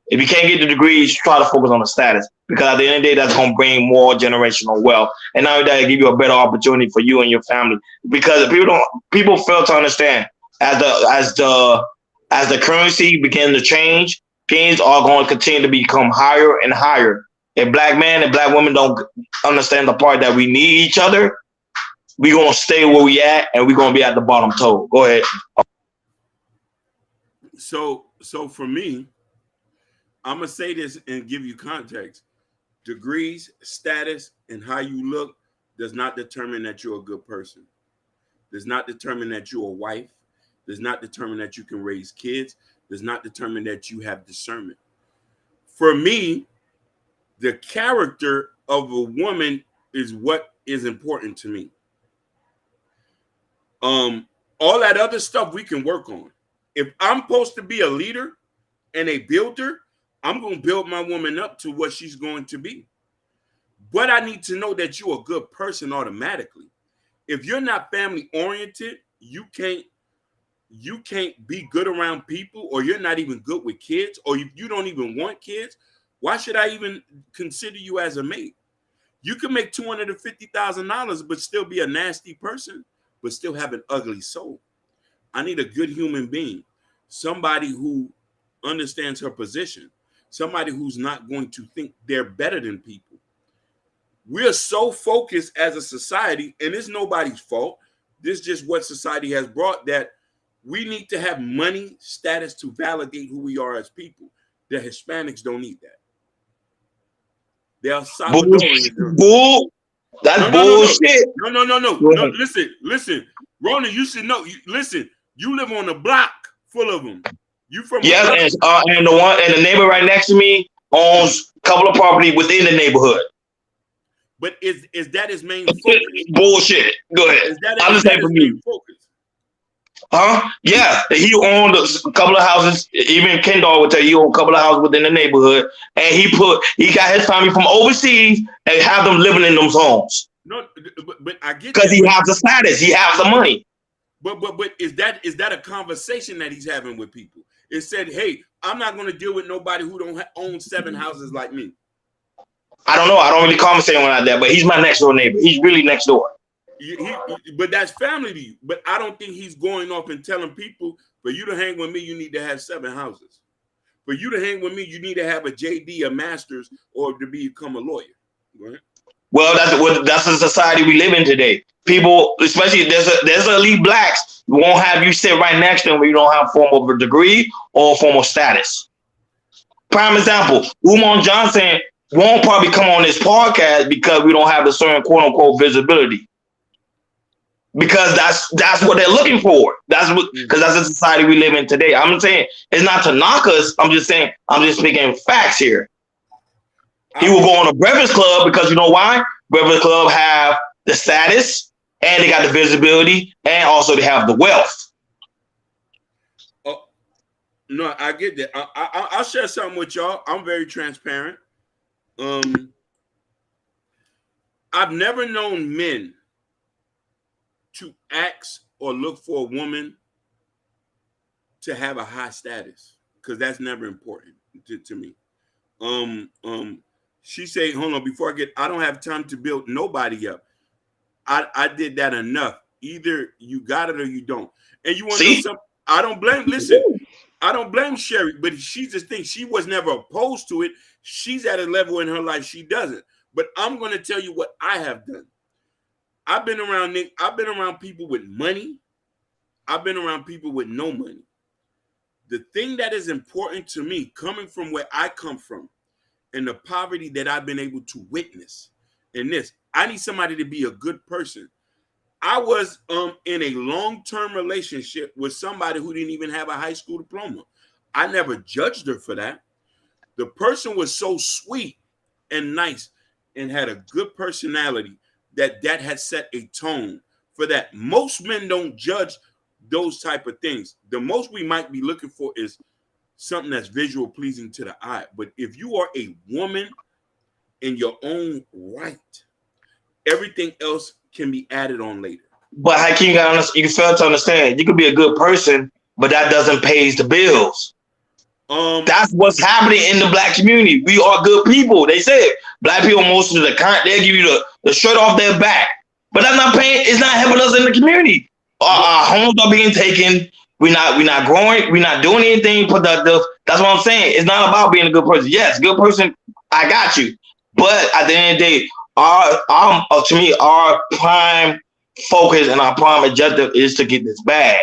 If you can't get the degrees, try to focus on the status, because at the end of the day, that's going to bring more generational wealth. And now that give you a better opportunity for you and your family, because people fail to understand as the currency begins to change, things are going to continue to become higher and higher. If black men and black women don't understand the part that we need each other, we're going to stay where we at, and we're going to be at the bottom toe. Go ahead. So for me, I'm going to say this and give you context. Degrees, status, and how you look does not determine that you're a good person. Does not determine that you're a wife. Does not determine that you can raise kids. Does not determine that you have discernment. For me, the character of a woman is what is important to me. All that other stuff we can work on. If I'm supposed to be a leader and a builder, I'm going to build my woman up to what she's going to be. But I need to know that you're a good person automatically. If you're not family oriented, you can't be good around people, or you're not even good with kids, or you don't even want kids. Why should I even consider you as a mate? You can make $250,000 but still be a nasty person, but still have an ugly soul. I need a good human being, somebody who understands her position, somebody who's not going to think they're better than people. we're so focused as a society, and it's nobody's fault. This is just what society has brought, that we need to have money, status to validate who we are as people. The Hispanics don't need that. They are Salvadorians. Bull. That's bullshit. No. Listen. Rona, you should know. Listen, you live on a block full of them. You from yes, and the neighbor right next to me owns a couple of property within the neighborhood. But is that his main focus? Bullshit. Go ahead. I'm just saying for me. Focus? Huh? Yeah, he owned a couple of houses. Even Kendall would tell you he owned a couple of houses within the neighborhood, and he got his family from overseas and have them living in those homes. No, but I get because he has the status, he has the money. But is that a conversation that he's having with people? It said, "Hey, I'm not going to deal with nobody who don't own 7 houses like me." I don't know. I don't really conversate like that, but he's my next door neighbor. He's really next door. But that's family to you. But I don't think he's going off and telling people, for you to hang with me, you need to have 7 houses. For you to hang with me, you need to have a JD, a master's, or to become a lawyer. Right? Well, that's the society we live in today. People, especially there's elite blacks, won't have you sit right next to them when you don't have a form of a degree or a form of status. Prime example, Umar Johnson won't probably come on this podcast because we don't have a certain quote unquote visibility. Because that's what they're looking for. Because that's the society we live in today. I'm saying it's not to knock us. I'm just speaking facts here. He will go on a Breakfast Club because you know why? Breakfast Club have the status and they got the visibility and also they have the wealth. Oh, no, I get that. I'll share something with y'all. I'm very transparent. I've never known men to ask or look for a woman to have a high status, because that's never important to me. She said, hold on, before I don't have time to build nobody up. I did that enough. Either you got it or you don't. And you want to know something? I don't blame Sherry, but she's just thing. She was never opposed to it. She's at a level in her life she doesn't. But I'm going to tell you what I have done. I've been around people with money. I've been around people with no money. The thing that is important to me, coming from where I come from, and the poverty that I've been able to witness in this, I need somebody to be a good person. I was in a long-term relationship with somebody who didn't even have a high school diploma. I never judged her for that. The person was so sweet and nice and had a good personality that had set a tone for that. Most men don't judge those type of things. The most we might be looking for is something that's visual pleasing to the eye. But if you are a woman in your own right, everything else can be added on later. But Hakeem, you fail to understand. You could be a good person, but that doesn't pay the bills. That's what's happening in the black community. We are good people. They said black people, most of the time, they'll give you the shirt off their back. But that's not paying, it's not helping us in the community. Our homes are being taken. We're not growing. We're not doing anything productive. That's what I'm saying. It's not about being a good person. Yes, good person, I got you. But at the end of the day, to me, our prime focus and our prime objective is to get this bag.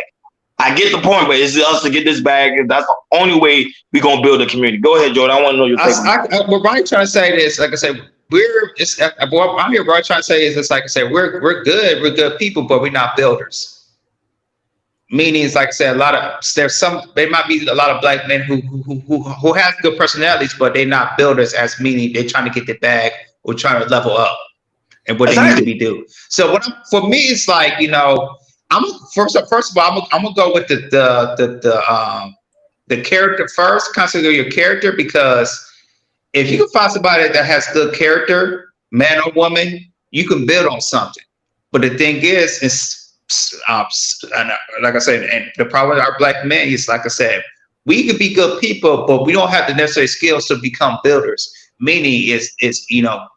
I get the point, but it's us to get this bag. And that's the only way we're going to build a community. Go ahead, Jordan. I want to know your take. What Brian trying to say is, like I said, what I'm here, Brian trying to say is, it's like I said, we're good people, but we're not builders. Meaning, it's like I said, there might be a lot of black men who have good personalities, but they're not builders, as meaning they're trying to get the bag or trying to level up and what they need to be doing. So for me, it's like, I'm first of all, I'm gonna go with the character first. Consider your character, because if you can find somebody that has good character, man or woman, you can build on something. But the thing is like I said, and the problem with our black men is, like I said, we can be good people, but we don't have the necessary skills to become builders. Meaning is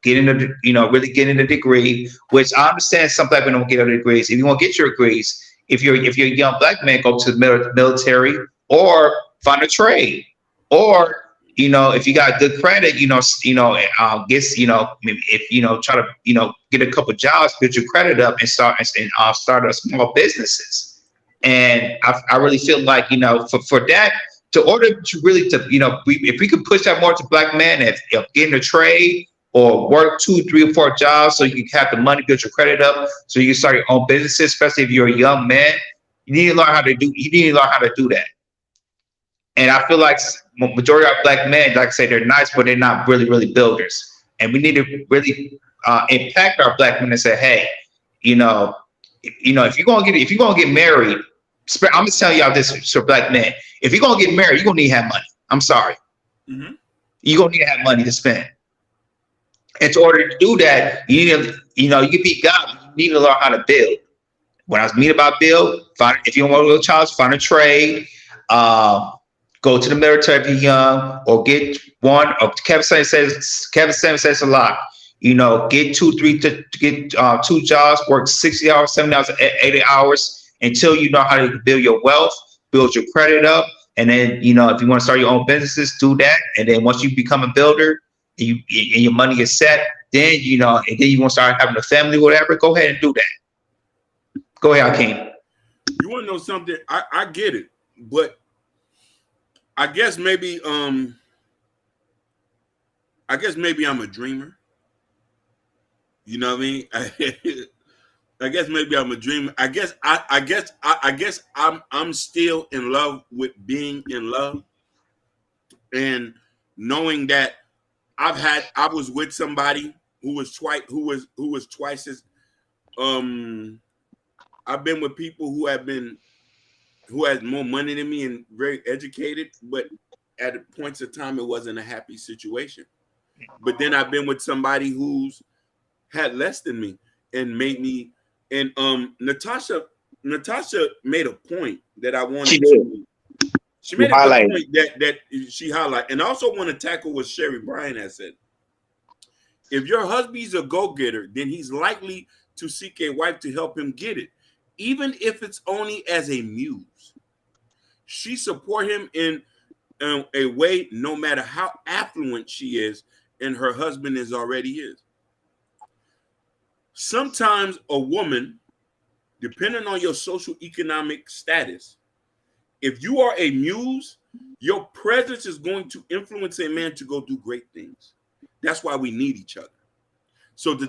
getting really getting a degree, which I understand some black men don't get other degrees. If you want to get your degrees, if you're a young black man, go to the military or find a trade, or if you got good credit, gets, if try to get a couple jobs, build your credit up, and start a small businesses. And I really feel like for that, to order to really if we could push that more to black men, if getting a trade or work 2, 3, or 4 jobs so you can have the money, build your credit up, so you can start your own businesses, especially if you're a young man. You need to learn how to do that. And I feel like majority of black men, like I say, they're nice, but they're not really, really builders. And we need to really impact our black men and say, hey, if you're gonna get married, I'm just telling y'all this for black men. If you're gonna get married, you're gonna need to have money. I'm sorry. Mm-hmm. You're gonna need to have money to spend. And to order to do that, you can be God. You need to learn how to build. When I was mean about build, if you don't want to go to college, find a trade. Go to the military if you're young, or get one. Or Kevin Samuel says a lot. Get 2, 3 to get 2 jobs, work 60 hours, 70 hours, 80 hours until you know how to build your wealth, build your credit up, and then if you want to start your own businesses, do that. And then once you become a builder, and your money is set, then and then you want to start having a family, whatever. Go ahead and do that. Go ahead, Hakeem. You want to know something? I get it, but I guess maybe I'm a dreamer. You know what I mean? I guess maybe I'm a dreamer. I guess I'm still in love with being in love, and knowing that I was with somebody who was twice as I've been with people who had more money than me and very educated, but at points of time it wasn't a happy situation. But then I've been with somebody who's had less than me and made me. And Natasha made a point that I wanted to. She made a good point that she highlighted, and I also want to tackle what Sherry Bryan has said. If your husband's a go-getter, then he's likely to seek a wife to help him get it, even if it's only as a muse. She support him in a way, no matter how affluent she is, and her husband already is. Sometimes a woman, depending on your social economic status, if you are a muse, your presence is going to influence a man to go do great things. That's why we need each other. So the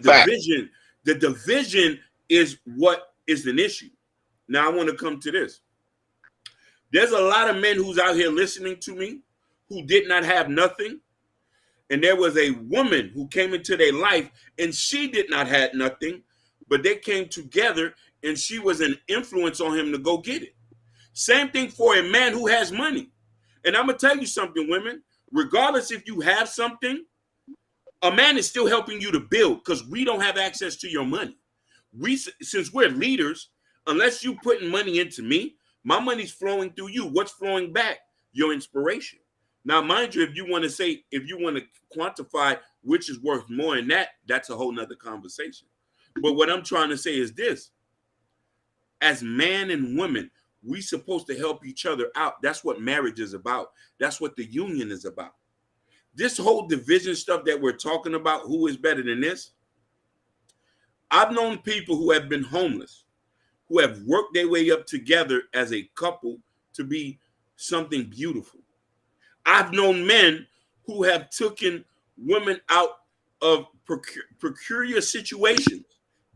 division is what is an issue. Now I want to come to this. There's a lot of men who's out here listening to me who did not have nothing. And there was a woman who came into their life and she did not have nothing, but they came together and she was an influence on him to go get it. Same thing for a man who has money. And I'm going to tell you something, women, regardless if you have something, a man is still helping you to build because we don't have access to your money. Since we're leaders, unless you putting money into me, my money's flowing through you. What's flowing back? Your inspiration. Now, mind you, if you want to quantify which is worth more than that, that's a whole nother conversation. But what I'm trying to say is this. As man and women, we supposed to help each other out. That's what marriage is about. That's what the union is about. This whole division stuff that we're talking about, who is better than this? I've known people who have been homeless, who have worked their way up together as a couple to be something beautiful. I've known men who have taken women out of precarious situations,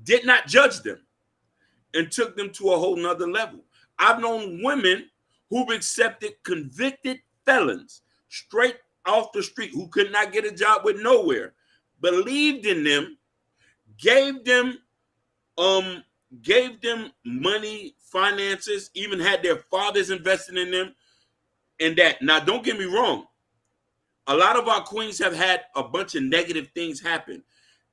did not judge them, and took them to a whole nother level. I've known women who've accepted convicted felons straight off the street who could not get a job with nowhere, believed in them, gave them money, finances, even had their fathers invested in them. And that, now don't get me wrong, a lot of our queens have had a bunch of negative things happen.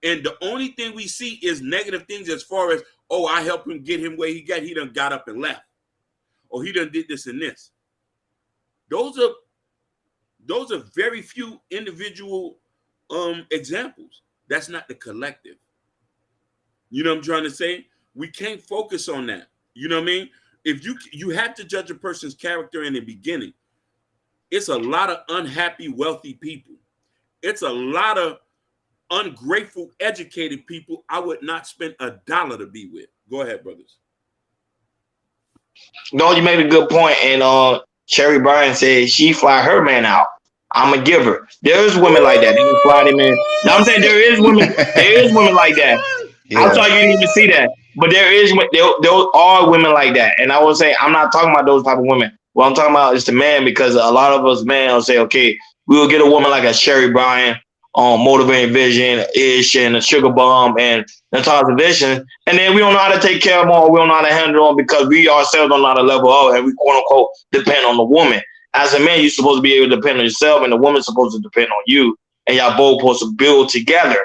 And the only thing we see is negative things as far as, oh, I helped him get him where he done got up and left. Or he done did this and this. Those are very few individual examples. That's not the collective. You know what I'm trying to say? We can't focus on that. You know what I mean? If you have to judge a person's character in the beginning. It's a lot of unhappy, wealthy people. It's a lot of ungrateful, educated people I would not spend $1 to be with. Go ahead, brothers. No, you made a good point. And Sherry Bryan said she fly her man out. I'm a giver. There's women like that. They can fly them in. Now I'm saying there is women like that. Yeah. Outside you didn't even see that. But there are women like that. And I will say I'm not talking about those type of women. What I'm talking about is the man, because a lot of us men will say, okay, we will get a woman like a Sherry Bryan, Motivating Vision, Ish, and a Sugar Bomb, and Natasha Vision, and then we don't know how to take care of them, or we don't know how to handle them because we ourselves don't know how to level up, and we quote unquote depend on the woman. As a man, you're supposed to be able to depend on yourself, and the woman's supposed to depend on you, and y'all both supposed to build together.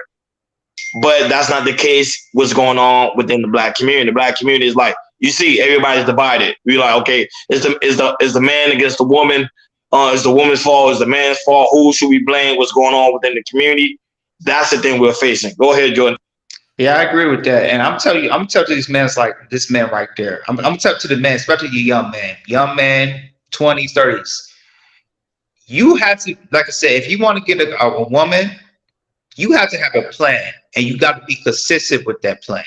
But that's not the case. What's going on within the black community? The black community is like, you see, everybody's divided. We like, okay, is the man against the woman? Is the woman's fault? Is the man's fault? Who should we blame? What's going on within the community? That's the thing we're facing. Go ahead, Jordan. Yeah, I agree with that. And I'm telling you, these men, it's like this man right there. I'm telling to the men, especially you young man, 20s, 30s. You have to, like I said, if you want to get a woman, you have to have a plan, and you got to be consistent with that plan.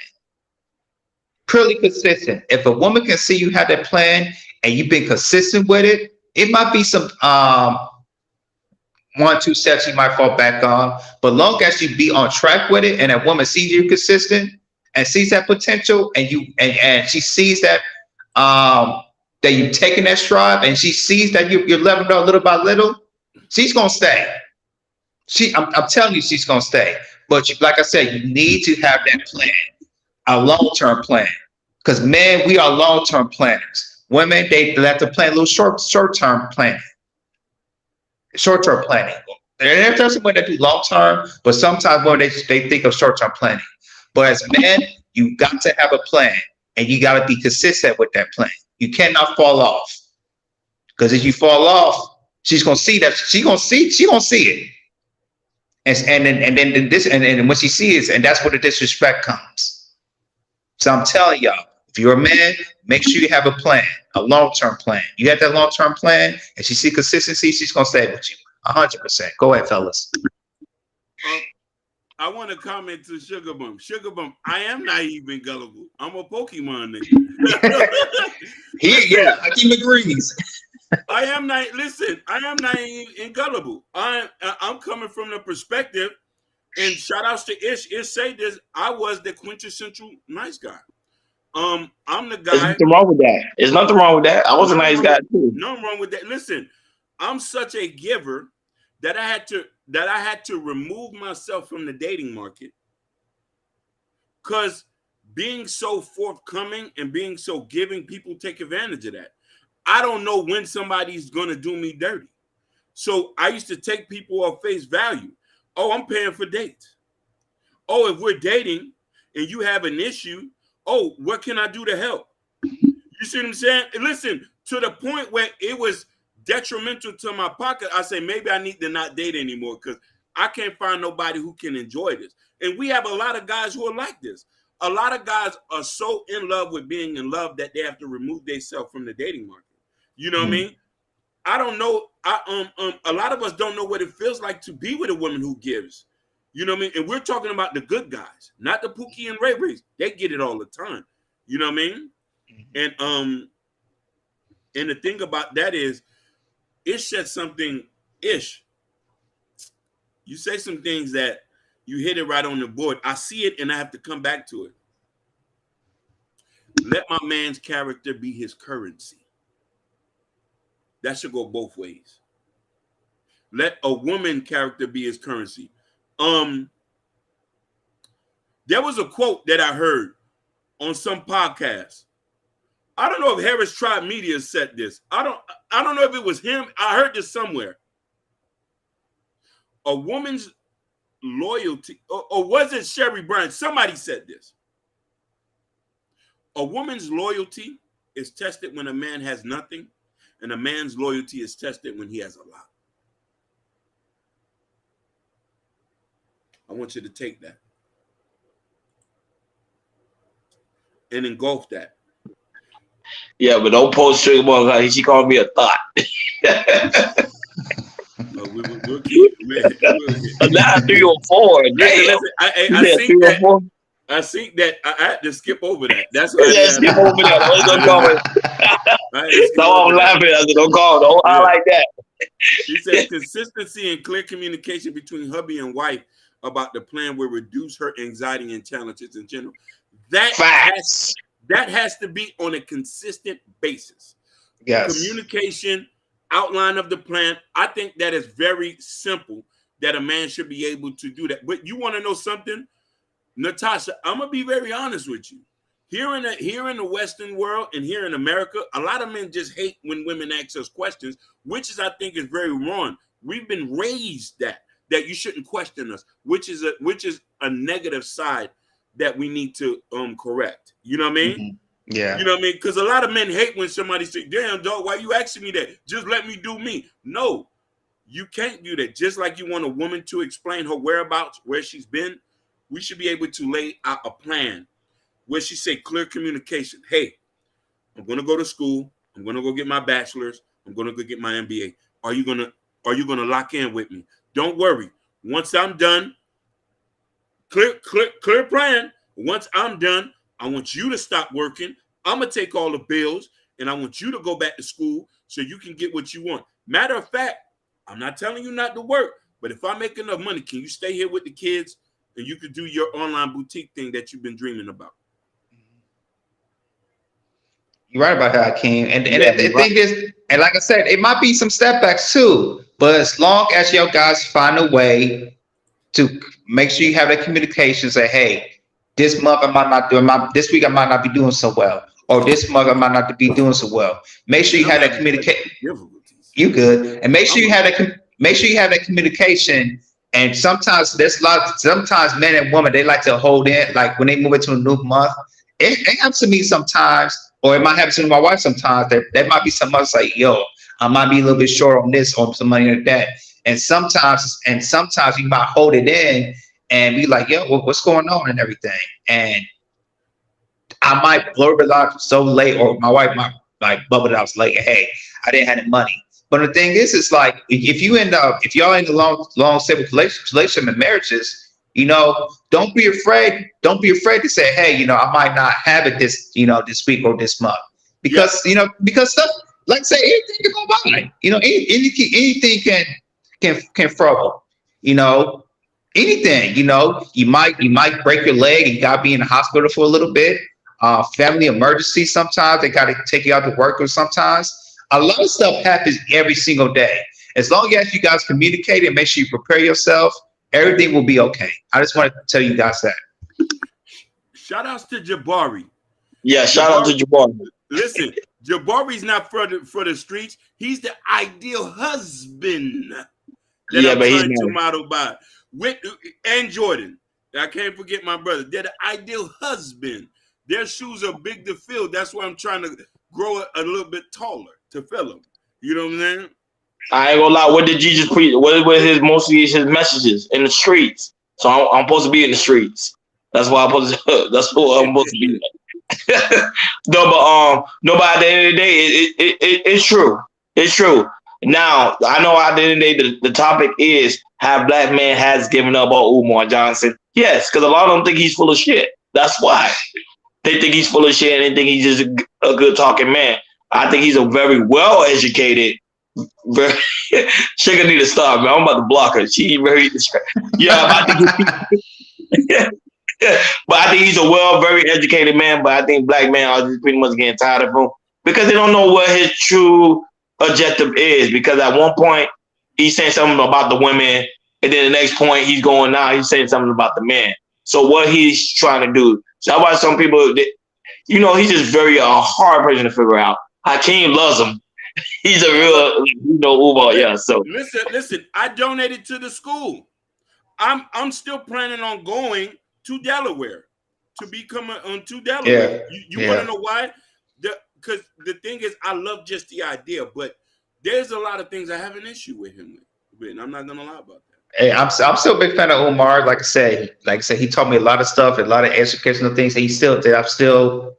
Purely consistent. If a woman can see you have that plan and you've been consistent with it, it might be some 1-2 steps you might fall back on, but long as you be on track with it, and that woman sees you consistent and sees that potential, and she sees that that you've taken that stride, and she sees that you're leveling up little by little, she's gonna stay. I'm telling you, she's gonna stay. But like I said, you need to have that plan, a long-term plan, because men, we are long-term planners. Women, they let the plan a little short-term planning. Short-term planning. And there's some women that do long-term, but sometimes when they think of short-term planning. But as men, you got to have a plan, and you got to be consistent with that plan. You cannot fall off, because if you fall off, she's gonna see that. She gonna see it, and then when she sees it, and that's where the disrespect comes. So I'm telling y'all, if you're a man, make sure you have a plan, a long-term plan. You have that long-term plan, and she see consistency, she's gonna stay with you 100%. Go ahead, fellas. I want to comment to Sugar Bum. Sugar Bum, I am naive and gullible. I'm a Pokemon nigga. I keep agrees. I am naive. Listen, I am naive and gullible. I'm coming from the perspective, and shout outs to Ish. Ish say this. I was the quintessential nice guy. I'm the guy. There's nothing wrong with that. There's nothing wrong with that. I was a nice guy too. Nothing wrong with that. Listen, I'm such a giver that I had to remove myself from the dating market, because being so forthcoming and being so giving, people take advantage of that. I don't know when somebody's gonna do me dirty. So I used to take people off face value. Oh, I'm paying for dates. Oh, if we're dating and you have an issue, oh, what can I do to help? You see what I'm saying? And listen, to the point where it was detrimental to my pocket, I say maybe I need to not date anymore, because I can't find nobody who can enjoy this. And we have a lot of guys who are like this. A lot of guys are so in love with being in love that they have to remove themselves from the dating market. You know what I mean? I don't know. A lot of us don't know what it feels like to be with a woman who gives. You know what I mean? And we're talking about the good guys, not the Pookie and Ray Rays. They get it all the time. You know what I mean? And the thing about that is, Ish said something. Ish, you say some things that you hit it right on the board. I see it and I have to come back to it. Let my man's character be his currency. That should go both ways. Let a woman character be his currency. There was a quote that I heard on some podcast. I don't know if Harris Tribe Media said this. I don't know if it was him. I heard this somewhere. A woman's loyalty, or was it Sherry Bryan? Somebody said this. A woman's loyalty is tested when a man has nothing, and a man's loyalty is tested when he has a lot. I want you to take that and engulf that. Yeah, but don't post Sugar Bomb. She called me a thought. we'll keep. We'll Not get. 3 or 4. Listen, Damn. listen. You I said think 3 or 4. that I had to skip over that. That's why Yeah, skip over that. Don't call it. I had to skip No, I'm over that. laughing. I said, don't call. Don't I Yeah. like that. He says consistency and clear communication between hubby and wife about the plan will reduce her anxiety and challenges in general. That Facts. has to be on a consistent basis. Yes. Communication, outline of the plan. I think that is very simple that a man should be able to do that. But you want to know something, Natasha? I'm gonna be very honest with you. Here in the Western world and here in America, a lot of men just hate when women ask us questions, which is I think is very wrong. We've been raised that you shouldn't question us, which is a negative side that we need to correct. You know what I mean? Mm-hmm. Yeah. You know what I mean? Because a lot of men hate when somebody say, "Damn, dog, why you asking me that? Just let me do me." No, you can't do that. Just like you want a woman to explain her whereabouts, where she's been, we should be able to lay out a plan where she say clear communication. Hey, I'm gonna go to school. I'm gonna go get my bachelor's. I'm gonna go get my MBA. Are you gonna lock in with me? Don't worry. Once I'm done, clear plan. Once I'm done, I want you to stop working. I'm gonna take all the bills, and I want you to go back to school so you can get what you want. Matter of fact, I'm not telling you not to work, but if I make enough money, can you stay here with the kids and you could do your online boutique thing that you've been dreaming about? You're right about that, King. And Yeah, the right. thing is, and like I said, it might be some setbacks too. But as long as you guys find a way to make sure you have that communication, say, hey, this month I might not do this week I might not be doing so well, or this month I might not be doing so well. Make sure you have that communication. You good, and make sure you have that communication. And sometimes sometimes men and women, they like to hold in, like when they move into a new month. It happens to me sometimes, or it might happen to my wife sometimes. That might be some months like, yo, I might be a little bit short on this or some money like that. And sometimes you might hold it in and be like, yo, what's going on and everything. And I might blurb it out so late, or my wife might like bubble it out late. Hey, I didn't have any money. But the thing is, it's like if y'all in a long stable relationship and marriages, don't be afraid. Don't be afraid to say, hey, I might not have it this week or this month, because because stuff, like say, anything can go by. Anything can trouble. Anything. You might break your leg and you gotta be in the hospital for a little bit. Family emergency. Sometimes they gotta take you out to work, or sometimes a lot of stuff happens every single day. As long as you guys communicate and make sure you prepare yourself, everything will be okay. I just want to tell you guys that. Shout outs to Jabari. Yeah, shout out to Jabari. Listen, Jabari's not for the streets. He's the ideal husband that I'm trying to model by. And Jordan. I can't forget my brother. They're the ideal husband. Their shoes are big to fill. That's why I'm trying to grow a little bit taller to fill them. You know what I'm saying? I ain't gonna lie. What did Jesus preach? What were mostly his messages in the streets? So I'm supposed to be in the streets. That's why that's what I'm supposed to be. No, but at the end of the day, it's true. It's true. Now I know at the end of the day, the topic is have black man has given up on Umar Johnson. Yes, because a lot of them think he's full of shit. That's why they think he's full of shit and they think he's just a good talking man. I think he's a very well educated. Very, she gonna need to stop, man. I'm about to block her. She very yeah, but I think he's a very educated man. But I think black men are just pretty much getting tired of him because they don't know what his true objective is. Because at one point he's saying something about the women, and then the next point he's going now he's saying something about the men. So what he's trying to do? So that's why some people, he's just very hard person to figure out. Hakeem loves him. He's a real, Umar. Yeah. So listen. I donated to the school. I'm still planning on going to Delaware to become to Delaware. Yeah. You want to know why? Because the thing is, I love just the idea, but there's a lot of things I have an issue with him with, and I'm not gonna lie about that. Hey, I'm still a big fan of Umar. Like I said, he taught me a lot of stuff, a lot of educational things. He still did. I'm still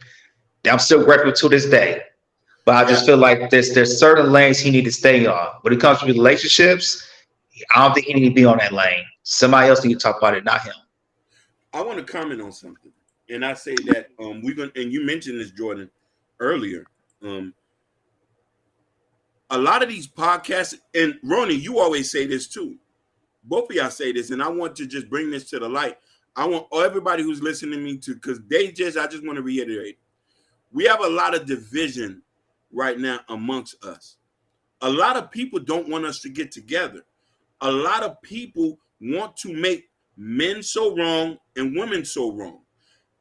grateful to this day. But I just feel like there's certain lanes he need to stay on. When it comes to relationships, I don't think he need to be on that lane. Somebody else need to talk about it, not him. I want to comment on something, and I say that we're gonna. And you mentioned this, Jordan, earlier. A lot of these podcasts, and Ronnie, you always say this too. Both of y'all say this, and I want to just bring this to the light. I want everybody who's listening to me to, because I just want to reiterate. We have a lot of division right now amongst us. A lot of people don't want us to get together. A lot of people want to make men so wrong and women so wrong.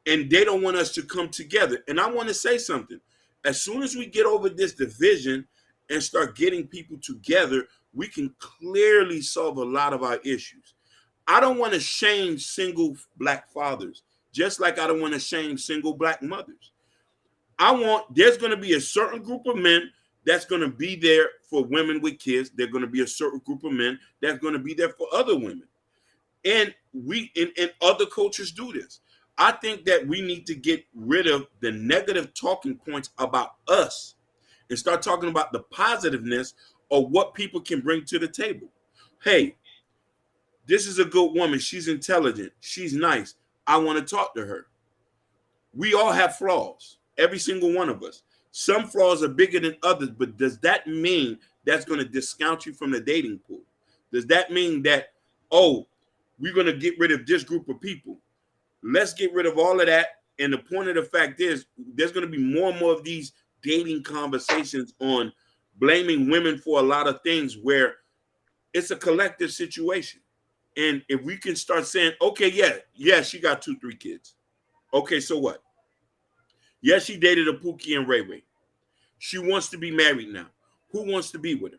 And they don't want us to come together. And I want to say something. As soon as we get over this division and start getting people together, we can clearly solve a lot of our issues. I don't want to shame single black fathers, just like I don't want to shame single black mothers. There's going to be a certain group of men that's going to be there for women with kids. There's going to be a certain group of men that's going to be there for other women. And other cultures do this. I think that we need to get rid of the negative talking points about us and start talking about the positiveness of what people can bring to the table. Hey, this is a good woman. She's intelligent. She's nice. I want to talk to her. We all have flaws. Every single one of us. Some flaws are bigger than others, but does that mean that's going to discount you from the dating pool? Does that mean that, we're going to get rid of this group of people? Let's get rid of all of that. And the point of the fact is, there's going to be more and more of these dating conversations on blaming women for a lot of things where it's a collective situation. And if we can start saying, okay, yeah, she got 2-3 kids. Okay, so what? Yes, she dated a Pookie and Ray Ray. She wants to be married now. Who wants to be with her?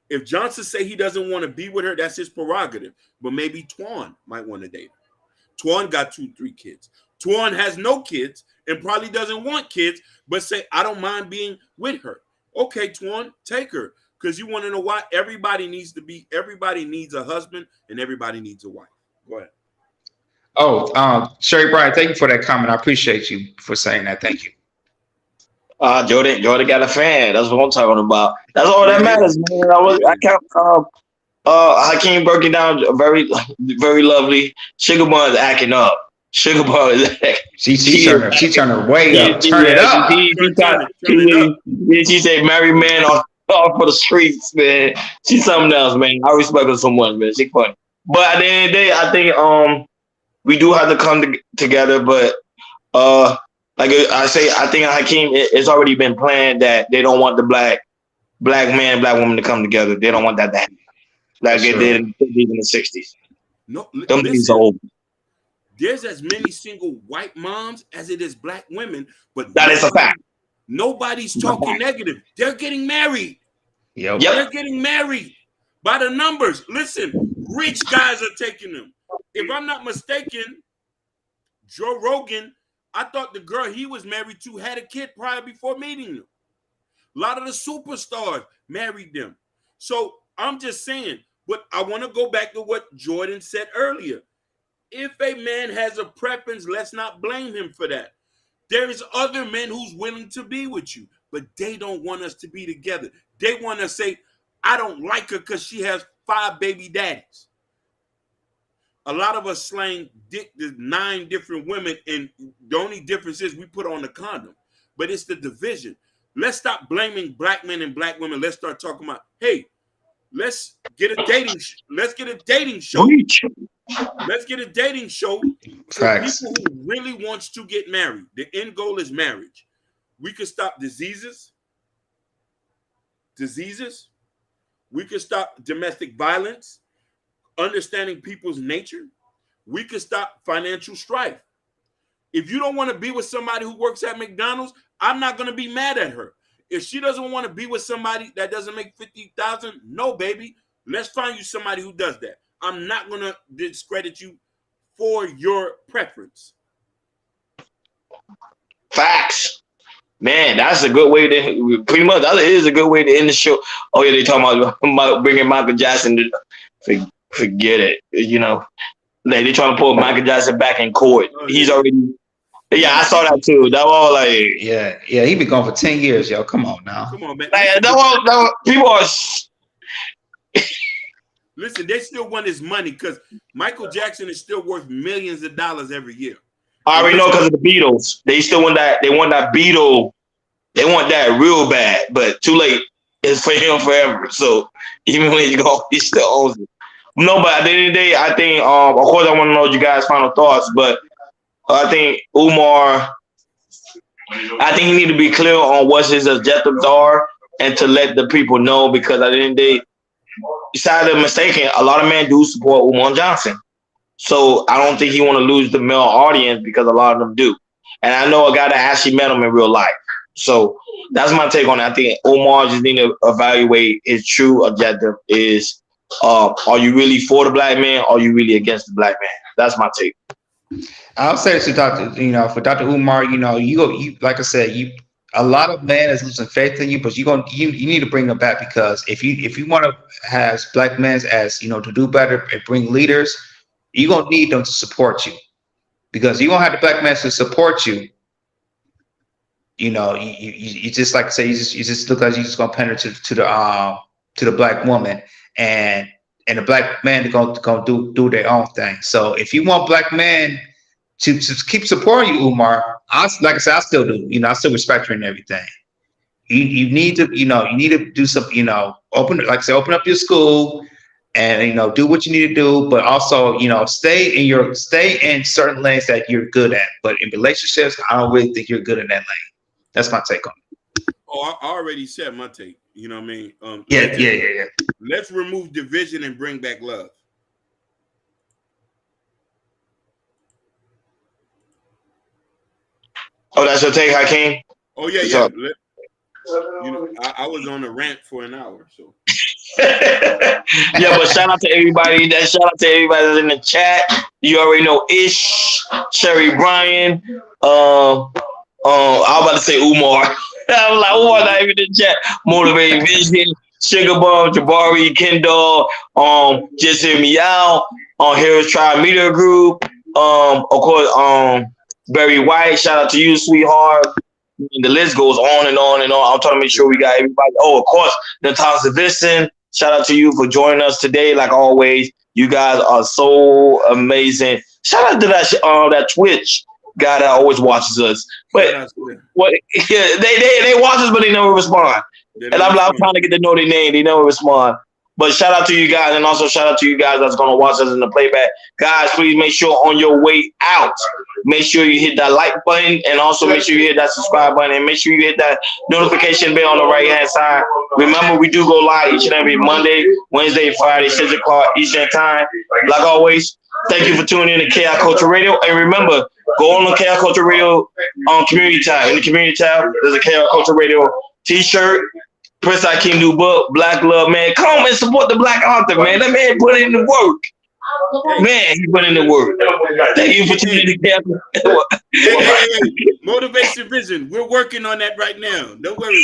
If Johnson say he doesn't want to be with her, that's his prerogative. But maybe Twan might want to date her. Twan got 2-3 kids. Twan has no kids and probably doesn't want kids, but say, I don't mind being with her. Okay, Twan, take her. Because you want to know why? Everybody needs a husband and everybody needs a wife. Go ahead. Sherry Bryan, thank you for that comment. I appreciate you for saying that. Thank you. Jordan got a fan. That's what I'm talking about. That's all that matters, man. I count Hakeem breaking down very, very lovely. Sugar Bun is acting up. Sugar Bun is she turned her way up. Turn it up. She said married man off for the streets, man. She's something else, man. I respect her so much, man. She's funny. But at the end of the day, I think we do have to come together, but like I say, I think Hakeem, it's already been planned that they don't want the black man, black woman to come together. They don't want that to happen like it did in the 60s. No, them days are over. There's as many single white moms as it is black women, but that is a fact. Nobody's talking negative. They're getting married. Yep. They're getting married by the numbers. Listen, rich guys are taking them. If I'm not mistaken, Joe Rogan, I thought the girl he was married to had a kid prior before meeting them. A lot of the superstars married them. So I'm just saying, but I want to go back to what Jordan said earlier. If a man has a preference, let's not blame him for that. There is other men who's willing to be with you, but they don't want us to be together. They want to say, I don't like her because she has 5 baby daddies. A lot of us slang 9 different women, and the only difference is we put on the condom. But it's the division. Let's stop blaming black men and black women. Let's start talking about, hey, let's get a dating show. Let's get a dating show. Let's get a dating show for people who really wants to get married. The end goal is marriage. We could stop diseases. We could stop domestic violence. Understanding people's nature. We could stop financial strife. If you don't want to be with somebody who works at McDonald's, I'm not going to be mad at her. If she doesn't want to be with somebody that doesn't make $50,000, no, baby. Let's find you somebody who does that. I'm not going to discredit you for your preference. Facts. Man, that's a good way to, pretty much, that is a good way to end the show. Oh, yeah, they talking about bringing Michael Jackson to, forget it. You know, they trying to pull Michael Jackson back in court. He's already, yeah, I saw that too. That was like, yeah, he been gone for 10 years, yo. Come on now. Come on, man. Like, people are, Listen, they still want his money because Michael Jackson is still worth millions of dollars every year. I already know because of the Beatles. They still want that. They want that Beatle. They want that real bad, but too late. It's for him forever. So even when you go, he still owns it. No, but at the end of the day, I think, of course, I want to know you guys' final thoughts, but I think Umar, I think he need to be clear on what his objectives are and to let the people know, because at the end of the day, besides the mistaken, a lot of men do support Umar Johnson. So I don't think he want to lose the male audience because a lot of them do. And I know a guy that actually met him in real life. So that's my take on it. I think Omar just need to evaluate his true objective is, are you really for the black man? Or are you really against the black man? That's my take. I'll say to Dr. For Dr. Umar, you like I said, a lot of men is losing faith in you, but you need to bring them back, because if you want to have black men as to do better and bring leaders, you're gonna need them to support you, because you gonna have the black men to support you. You just like I say, you just look like you just gonna pander to the black woman, and the black men are gonna do their own thing. So if you want black men to keep supporting you, Umar, like I said, I still do. I still respect you and everything. You need to do some, open up your school and do what you need to do, but also stay in certain lanes that you're good at. But in relationships, I don't really think you're good in that lane. That's my take on it. Oh, I already said my take. You know what I mean? Yeah. Let's remove division and bring back love. Oh, that's your take, Hakeem? Oh yeah. I was on a rant for an hour, so. Yeah, but shout out to everybody. Shout out to everybody that's in the chat. You already know Ish, Sherry Bryan. I was about to say Umar. I was like, Umar not even in the chat. Motivated Vision, Sugar Bomb, Jabari, Kendall, Just Hear Me Out, Heroes Tribe Media Group, of course, Barry White. Shout out to you, sweetheart. And the list goes on and on and on. I'm trying to make sure we got everybody. Oh, of course, Natasha Visson. Shout out to you for joining us today. Like always, you guys are so amazing. Shout out to that Twitch guy that always watches us. But they watch us, but they never respond. And I'm trying to get to know their name. They never respond. But shout out to you guys, and also shout out to you guys that's going to watch us in the playback. Guys, please make sure on your way out, make sure you hit that like button, and also make sure you hit that subscribe button, and make sure you hit that notification bell on the right-hand side. Remember, we do go live each and every Monday, Wednesday, Friday, 6 o'clock Eastern Time. Like always, thank you for tuning in to KI Culture Radio. And remember, go on the KI Culture Radio community tab. In the community tab, there's a KI Culture Radio t-shirt. Prince Hakeem new book, Black Love, man. Come and support the black author, man. That man put in the work. Man, he put in the work. Thank you for tuning in together. Hey. Motivation Vision. We're working on that right now. Don't worry.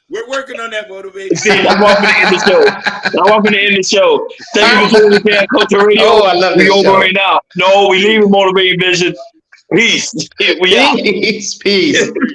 We're working on that motivation. See, I'm walking to end the show. Thank you for tuning in to Culture Radio. Oh, I love this We show. over right now. No, we leaving Motivated Vision. Peace. We out. Peace.